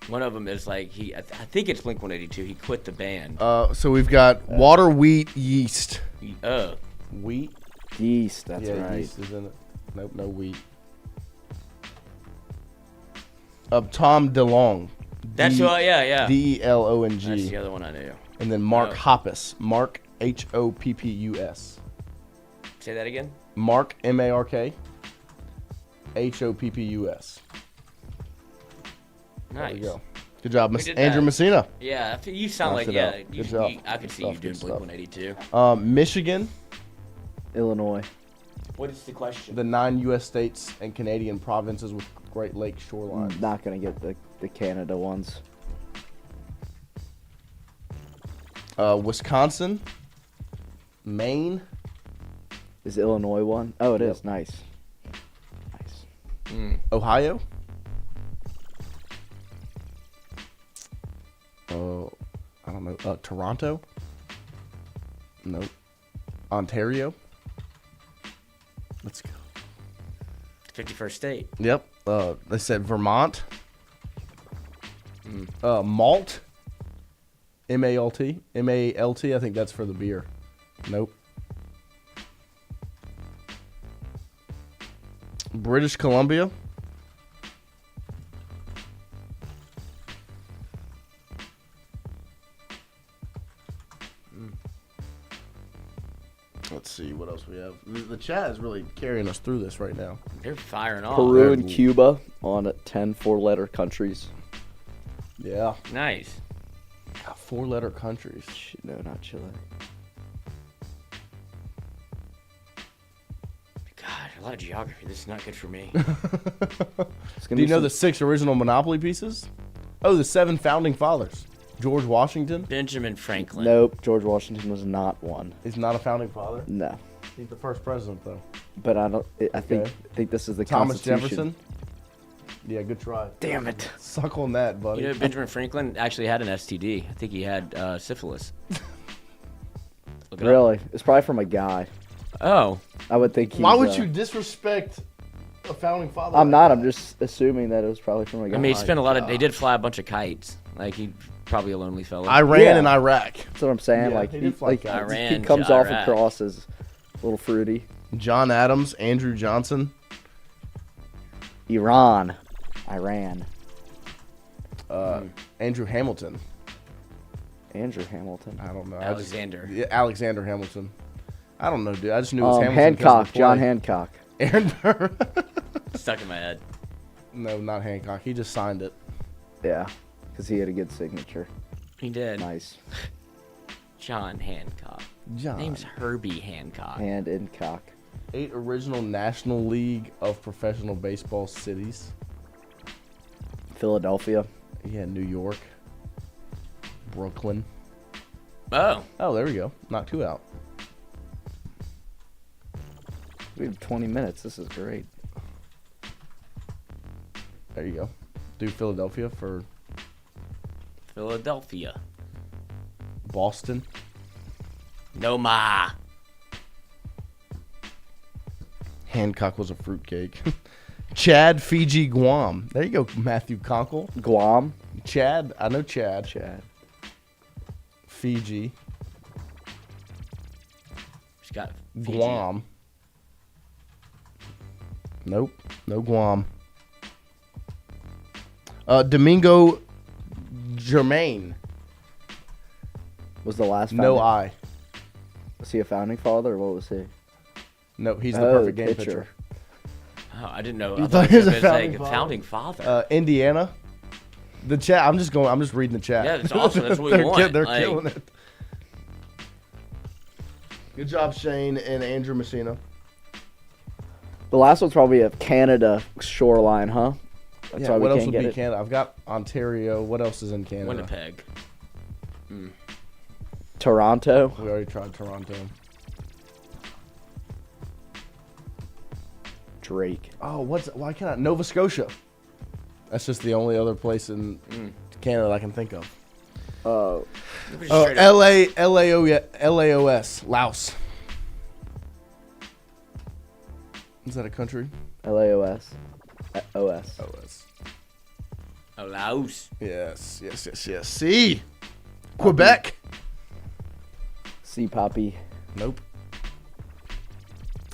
One of them is like I think it's Blink 182. He quit the band. So we've got water, wheat, yeast. Wheat? Yeast, that's yeah, right. Yeast is in it. Nope, no wheat. Tom DeLong. That's who. Yeah. DELONG. That's the other one I knew. And then Mark Hoppus. Mark HOPPUS. Say that again. Mark MARK HOPPUS. Nice. There we go. Good job, We Miss did Andrew that. Messina. Yeah, you sound Knocked like it out. Good job. I could see you doing Blink 182. Michigan. Illinois. What is the question? The 9 U.S. states and Canadian provinces with Great Lake shorelines. Not gonna get the Canada ones. Wisconsin. Maine. Is Illinois one? Oh, it is. Nice. Ohio. Oh, I don't know. Toronto. Nope. Ontario. Let's go. 51st state. Yep. They said Vermont. Malt. M-A-L-T. M-A-L-T. I think that's for the beer. Nope. British Columbia. Let's see what else we have. The chat is really carrying us through this right now. They're firing off. Peru and Cuba on 10 4-letter countries. Yeah. Nice. God, 4-letter countries. No, not Chile. God, a lot of geography. This is not good for me. Do you know the 6 original Monopoly pieces? Oh, the 7 founding fathers. George Washington. Benjamin Franklin. Nope, George Washington was not one. He's not a founding father? No. He's the first president, though. But I think this is the Thomas Constitution. Jefferson? Yeah, good try. Damn it. Suck on that, buddy. You know, Benjamin Franklin actually had an STD. I think he had syphilis. Look it Really? up. It's probably from a guy. Oh. I would think Why would you disrespect a founding father? I'm not. I'm just assuming that it was probably from a guy. I mean, he spent a lot of. He did fly a bunch of kites. Like he probably a lonely fellow. Iran and Iraq. That's what I'm saying. Yeah, like he he, did fly like kites. he Iran comes to off Iraq. across as a little fruity. John Adams, Andrew Johnson. Iran. Andrew Hamilton. Andrew Hamilton. I don't know. Alexander. Yeah, Alexander Hamilton. I don't know, dude. I just knew it was Hamilton. Hancock. 'cause of the John play. Hancock. Aaron Burr. Stuck in my head. No, not Hancock. He just signed it. Yeah, because he had a good signature. He did. Nice. John Hancock. John. Name's Herbie Hancock. Hand in cock. 8 original National League of Professional Baseball cities. Philadelphia. Yeah, New York. Brooklyn. Oh. Oh, there we go. Knocked 2 out. We have 20 minutes. This is great. There you go. Do Philadelphia for Philadelphia. Boston. No ma. Hancock was a fruitcake. Chad, Fiji, Guam. There you go, Matthew Conkle. Guam. Chad. I know Chad. Chad. Fiji. She's got Fiji. Guam. Nope. No Guam. Domingo Germain. Was the last No founding- I. Was he a founding father or what was he? No, he's the perfect game pitcher. Oh, I didn't know. You I thought thought he was you a were gonna say founding founding father? father. Indiana. The chat. I'm just reading the chat. Yeah, that's awesome. That's what we they're want. They're Like- killing it. Good job, Shane and Andrew Messina. The last one's probably a Canada shoreline, huh? That's Yeah, why we what else can't would get be it. Canada? I've got Ontario. What else is in Canada? Winnipeg. Toronto. We already tried Toronto. Drake. Oh, why can't I? Nova Scotia. That's just the only other place in Canada I can think of. Oh. LAOS. Laos. Is that a country? LAOS. OS. OS. Oh, Laos. Yes. See? Quebec. C Poppy. Nope.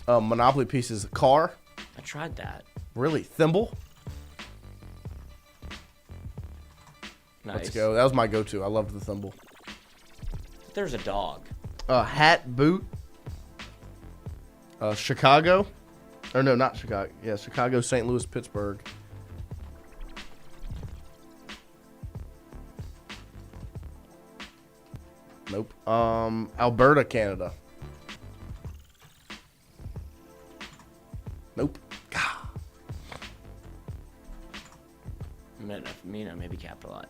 Monopoly pieces. Car. I tried that. Really? Thimble? Nice. Let's go. That was my go-to. I loved the thimble. There's a dog. Hat, boot. Chicago. Or no, not Chicago. Yeah, Chicago, St. Louis, Pittsburgh. Nope. Alberta, Canada. Nope. Mina, maybe capitalize.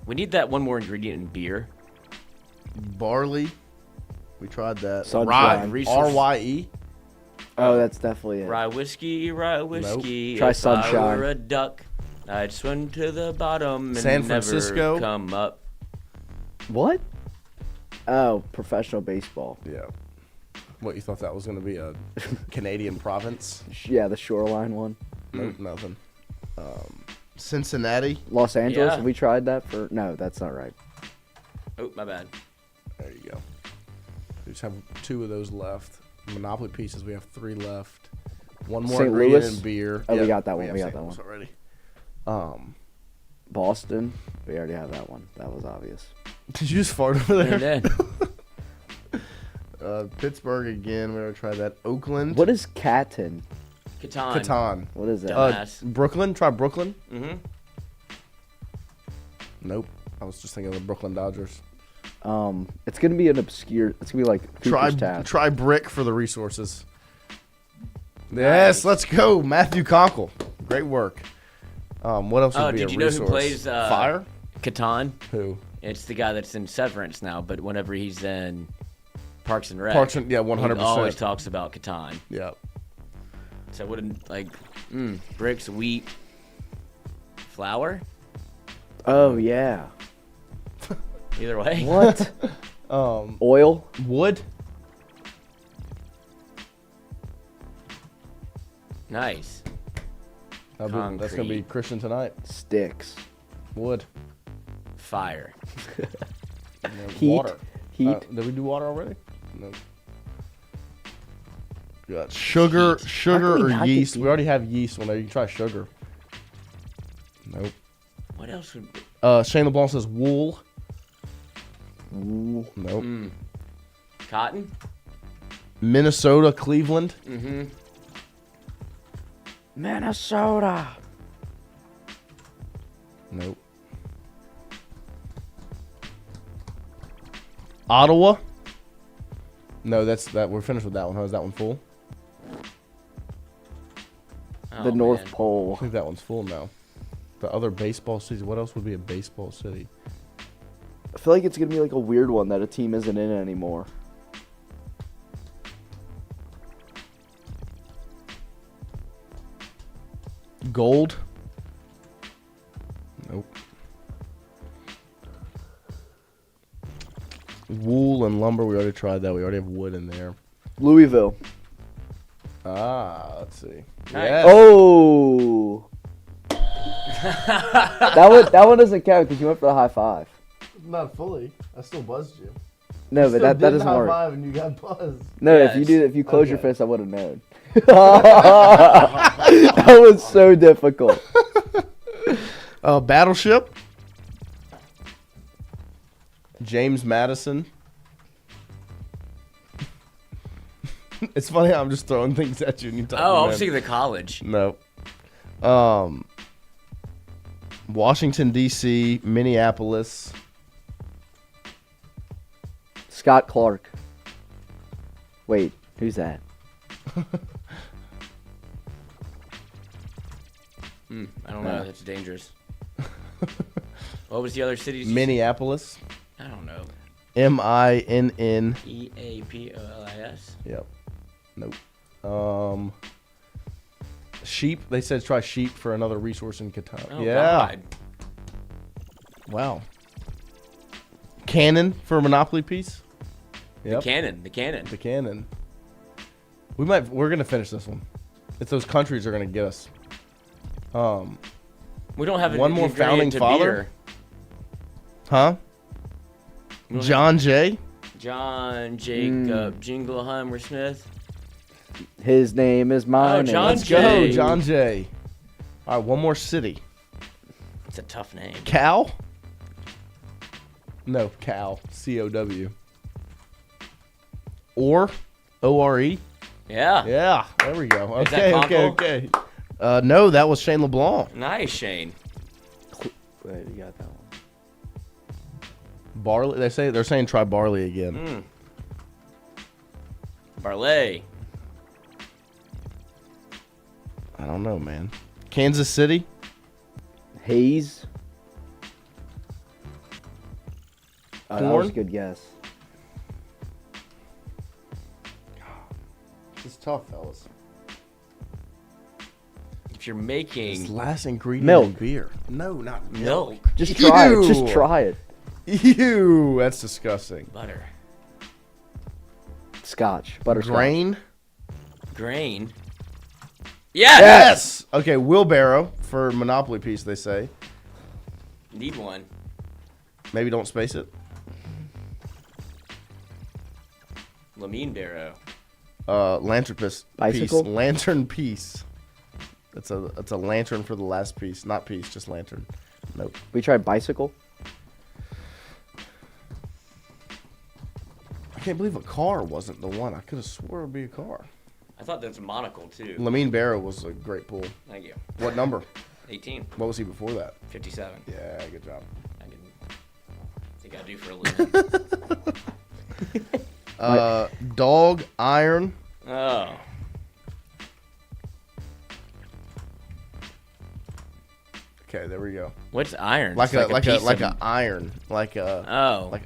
We need that one more ingredient in beer. Barley. We tried that. Sunshine. R-Y-E. Oh, that's definitely it. Rye whiskey. Nope. Try if Sunshine. I were a duck, I'd swim to the bottom and San never Francisco. come up. What? Oh, professional baseball. Yeah. What, you thought that was going to be a Canadian province? Yeah, the shoreline one. Nope, nothing. Cincinnati. Los Angeles. Yeah. Have we tried that for? No, that's not right. Oh, my bad. There you go. We just have 2 of those left. Monopoly pieces, we have 3 left. One more St. ingredient Louis? in beer. Oh, we Yep, got that one. have We got St. that Louis one. already. Boston. We already have that one. That was obvious. Did you just fart over there? Yeah, Pittsburgh again. We already tried that. Oakland. What is Catan? Catan. What is that? Dumbass. Brooklyn. Try Brooklyn. Mm-hmm. Nope. I was just thinking of the Brooklyn Dodgers. It's gonna be an obscure. It's gonna be like Cooper's Tap. Try brick for the resources. Yes, let's go, Matthew Conkle. Great work. What else would be a resource? Did you know who plays Fire? Catan? Who? It's the guy that's in Severance now, but whenever he's in Parks and Rec, 100%. he always talks about Catan. Yep. So I wouldn't bricks, wheat, flour. Oh yeah. Either way. What? Oil. Wood. Nice. That's gonna be Christian tonight. Sticks. Wood. Fire. Heat. Water. Heat. Did we do water already? No. We got sugar, or yeast. We already have yeast on there. You can try sugar. Nope. What else would? Shane LeBlanc says wool. Wool. Nope. Cotton. Minnesota, Cleveland. Mm-hmm. Minnesota. Nope. Ottawa. No, that's that. We're finished with that one. How is that one full? The North Pole. I think that one's full now. The other baseball cities. What else would be a baseball city? I feel like it's gonna be like a weird one that a team isn't in anymore. Gold. Nope. Wool and lumber. We already tried that. We already have wood in there. Louisville. Let's see. Nice. Yes. Oh. that one doesn't count because you went for the high five. Not fully. I still buzzed you. No, but that doesn't work. High five and you got buzzed. No, Yes. if you close your fist, I would have known. That was so difficult. Battleship. James Madison. It's funny how I'm just throwing things at you and you talk. Oh, I was thinking the college. No. Washington, D.C., Minneapolis. Scott Clark. Wait, who's that? I don't know. That's dangerous. What was the other cities? Minneapolis. I don't know. Minn. Eapolis. Yep. Nope. Sheep. They said try sheep for another resource in Catan. Oh, yeah. God. Wow. Cannon for a Monopoly piece. Yep. The cannon. We're gonna finish this one. It's those countries are gonna get us. We don't have one more founding father. Beer. Huh? John Jay. John Jacob Jingleheimer Smith. His name is mine. John Let's Jay. go, John Jay. All right, one more city. It's a tough name. Cal? No, Cal. C-O-W. Or? O-R-E? Yeah. Yeah, there we go. Is that Okay. No, that was Shane LeBlanc. Nice, Shane. Wait, you got that one. Barley. They're saying try barley again. Barley. I don't know, man. Kansas City. Hayes. That was a Corn. good guess. This is tough, fellas. If you're making This last ingredient Milk. in beer. No, not milk, Just try it. Just Ew. try it. Ew, that's disgusting. butter, Scotch. Butterscotch. grain. Yes! Yes. Okay, wheelbarrow for Monopoly piece. They say. Need one. Maybe don't space it. Lamine Barrow. Lantern piece. Bicycle? Lantern piece. It's a lantern for the last piece. Not piece, just lantern. Nope. We tried bicycle. I can't believe a car wasn't the one. I could have swore it would be a car. I thought that was a monocle too. Lamine Barrow was a great pull. Thank you. What number? 18. What was he before that? 57. Yeah, good job. Thank you. think I do for a living. Dog, iron. Oh. Okay, there we go. What's iron? Like It's a like piece a of- iron, like iron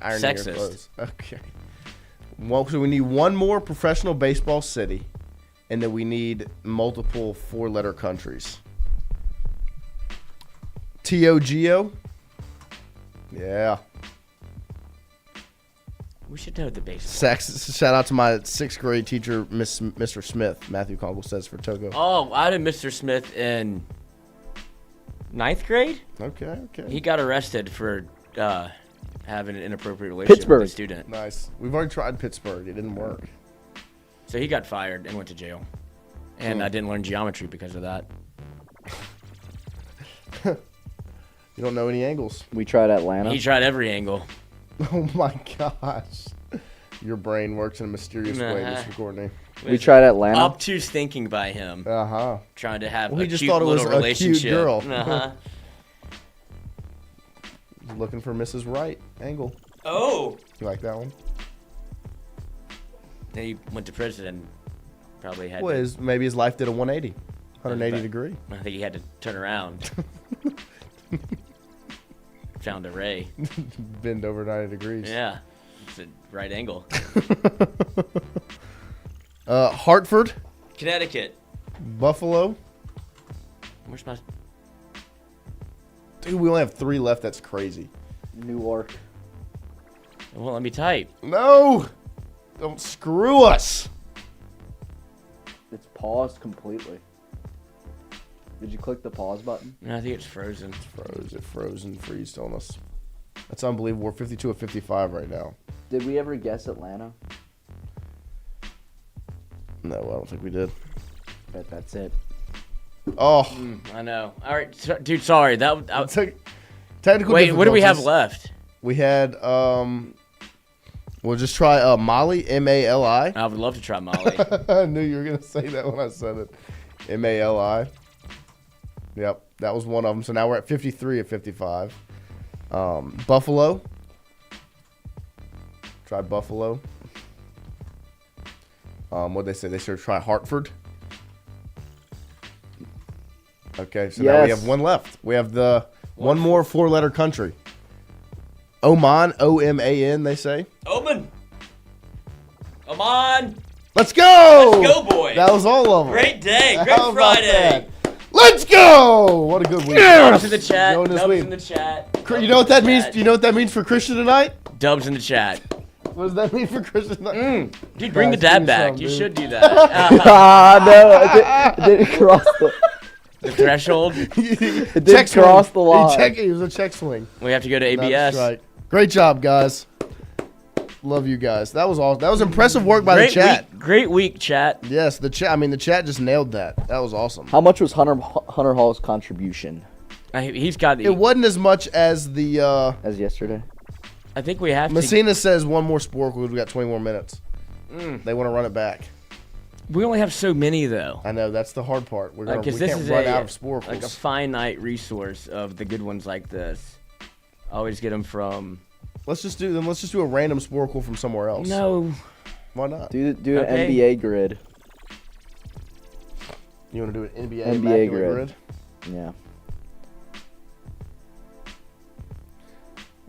sexist. your clothes. Okay. Well, so we need one more professional baseball city, and then we need multiple 4-letter countries. T-O-G-O. Yeah. We should know the baseball. Shout out to my 6th grade teacher, Mr. Smith. Matthew Congle says for Togo. Oh, I had Mr. Smith in 9th grade. Okay. He got arrested for having an inappropriate relationship with a student. Nice. We've already tried Pittsburgh. It didn't work. So he got fired and went to jail. And I didn't learn geometry because of that. You don't know any angles. We tried Atlanta. He tried every angle. Oh my gosh. Your brain works in a mysterious way, Mr. Courtney. We tried Atlanta. Obtuse thinking by him. Uh-huh. Trying to have Well, a he just cute thought it was little a relationship. cute girl. Uh-huh. Looking for Mrs. Right angle. Oh. You like that one? Then he went to prison and probably had Well, to, maybe his life did a 180 degree. I think he had to turn around. Found a ray. Bend over 90 degrees. Yeah. It's a right angle. Hartford. Connecticut. Buffalo. Where's my... Dude, we only have 3 left. That's crazy. Newark. It won't let me type. No! Don't screw us. It's paused completely. Did you click the pause button? No, I think it's frozen. It frozen, freezed on us. That's unbelievable. We're 52 of 55 right now. Did we ever guess Atlanta? No, I don't think we did. Bet that's it. Oh. I know. All right, dude, sorry. Technical Wait, what do we have difficulties. left? We had, we'll just try Mali, M-A-L-I. I would love to try Mali. I knew you were going to say that when I said it. M-A-L-I. Yep, that was one of them. So now we're at 53 of 55. Buffalo. Try Buffalo. What'd they say? They said try Hartford. Okay, so now we have one left. We have the one more 4-letter country. Oman, O-M-A-N, they say. Oman. Oman. Let's go! Let's go, boys. That was all of them. Great day. How Great about Friday. that? Let's go! What a good week. Dubs in the chat. Going this Dubs week. in the chat. You know what that means? Do you know what that means for Christian tonight? Dubs in the chat. What does that mean for Christian tonight? Dude, bring the Guys, dab give me back. some, You dude. should do that. No, it didn't cross the threshold. It didn't cross the line. He was a check swing. We have to go to ABS. That's right. Great job, guys. Love you guys. That was awesome. That was impressive work by the chat. Great week, chat. Yes, the chat. I mean, the chat just nailed that. That was awesome. How much was Hunter Hall's contribution? He's got. It wasn't as much as the. As yesterday. I think we have Messina says one more Sporkle. We got 20 more minutes. to. They want to run it back. We only have so many though. I know that's the hard part. We Because can't run out of Sporkles. like a finite resource of the good ones like this. Always get them from. Let's just do a random Sporkle from somewhere else. No. Why not? Do an NBA grid. You want to do an NBA NBA grid? grid? Yeah.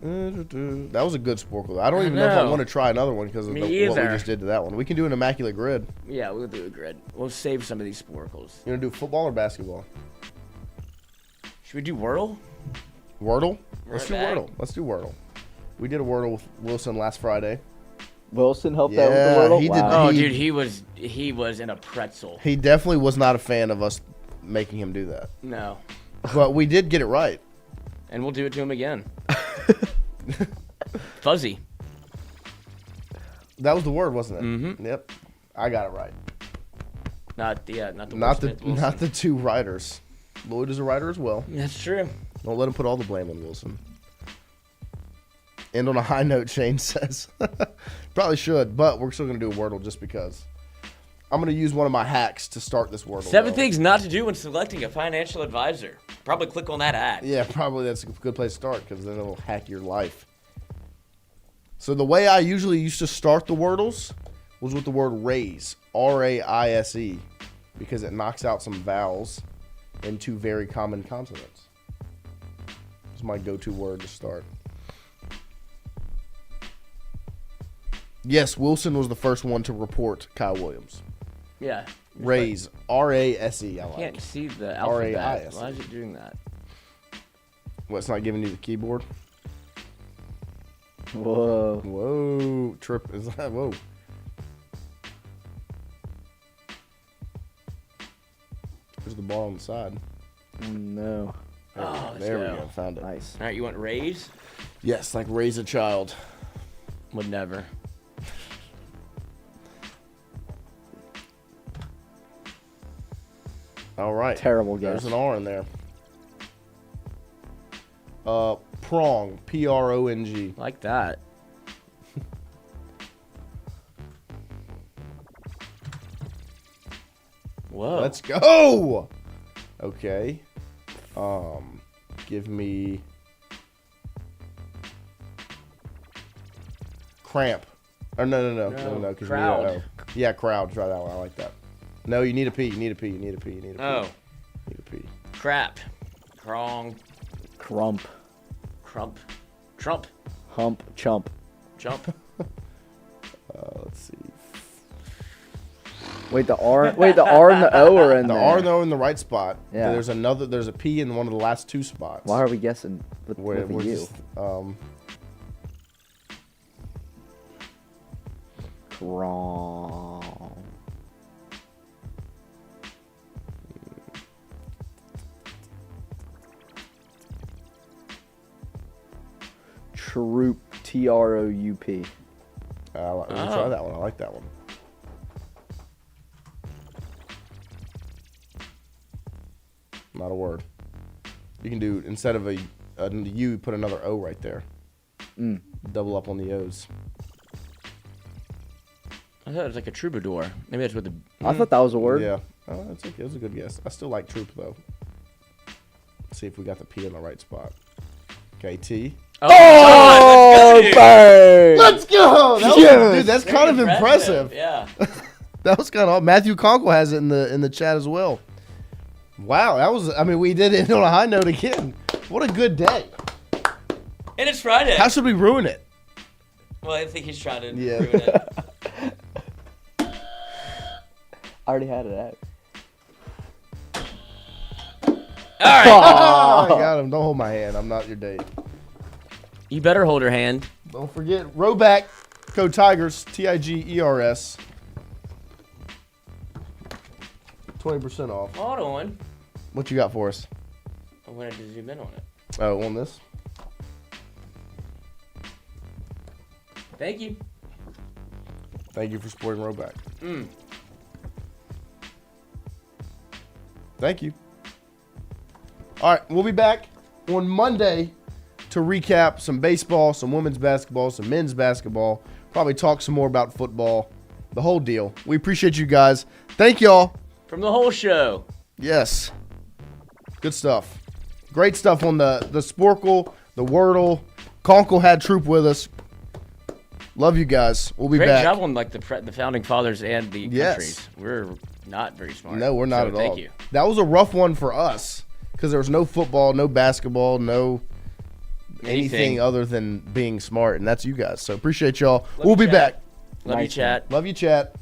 That was a good Sporkle. I don't even know if I want to try another one because of what we just did to that one. We can do an immaculate grid. Yeah, we'll do a grid. We'll save some of these Sporkles. You want to do football or basketball? Should we do Wordle? Wordle? Let's do back. Wordle. Let's do Wordle. We did a Wordle with Wilson last Friday. Wilson helped out with the Wordle? He did. Oh, dude, he was in a pretzel. He definitely was not a fan of us making him do that. No. But we did get it right. And we'll do it to him again. Fuzzy. That was the word, wasn't it? Mm-hmm. Yep. I got it right. Not the two writers. Lloyd is a writer as well. That's true. Don't let him put all the blame on Wilson. End on a high note, Shane says. Probably should, but we're still going to do a Wordle just because. I'm going to use one of my hacks to start this Wordle. 7 things not to do when selecting a financial advisor. Probably click on that ad. Yeah, probably that's a good place to start because then it'll hack your life. So the way I usually used to start the Wordles was with the word raise, R-A-I-S-E, because it knocks out some vowels into very common consonants. It's my go-to word to start. Yes, Wilson was the first one to report Kyle Williams. Yeah. Raise, R-A-S-E. I can't see the alphabet. R-A-I-S-E. Why is it doing that? Well, it's not giving you the keyboard. Whoa. Whoa. Trip is that? Whoa. There's the bar on the side. No. There we go. Found it. Nice. All right, you want raise? Yes, like raise a child. Would never. All right. Terrible guess. There's an R in there. Prong. P-R-O-N-G. Like that. Whoa. Let's go. Okay. Give me cramp. Or no. Crowd. Yeah, crowd. Try that one. I like that. No, you need a P. You need a P. Oh. Need a P. Crap. Crong. Crump. Crump. Trump. Hump. Chump. Jump. Let's see. Wait, the R and the O are in the there. R and the O in the right spot. Yeah. There's a P in one of the last two spots. Why are we guessing with We're a U? just, Wrong. Troop. T-R-O-U-P. Let me try that one. I like that one. Not a word. You can do, instead of a U, put another O right there. Double up on the O's. I thought it was like a troubadour. Maybe that's what the... I thought that was a word. Yeah. Oh, that's okay. It was a good guess. I still like troop, though. Let's see if we got the P in the right spot. Okay, T. Oh, bang! Let's go! That was, dude, that's kind of impressive. Yeah. That was kind of... Matthew Conkle has it in the chat as well. Wow, that was... I mean, we did it on a high note again. What a good day. And it's Friday. How should we ruin it? Well, I think he's trying to ruin it. I already had it out. All right. Oh, I got him. Don't hold my hand. I'm not your date. You better hold her hand. Don't forget, Roback, code Tigers, T-I-G-E-R-S. 20% off. Hold on. What you got for us? I wanted to zoom in on it. Oh, on this? Thank you. Thank you for supporting Roback. Thank you. All right, we'll be back on Monday to recap some baseball, some women's basketball, some men's basketball, probably talk some more about football, the whole deal. We appreciate you guys. Thank y'all. From the whole show. Yes. Good stuff. Great stuff on the Sporkle, the Wordle. Conkle had Troop with us. Love you guys. We'll be Great back. Great job on like the founding fathers and the countries. We're not very smart. No, we're not at all. Thank you. That was a rough one for us because there was no football, no basketball, no anything other than being smart, and that's you guys. So appreciate y'all. We'll be back. Love you, chat. Love you, chat.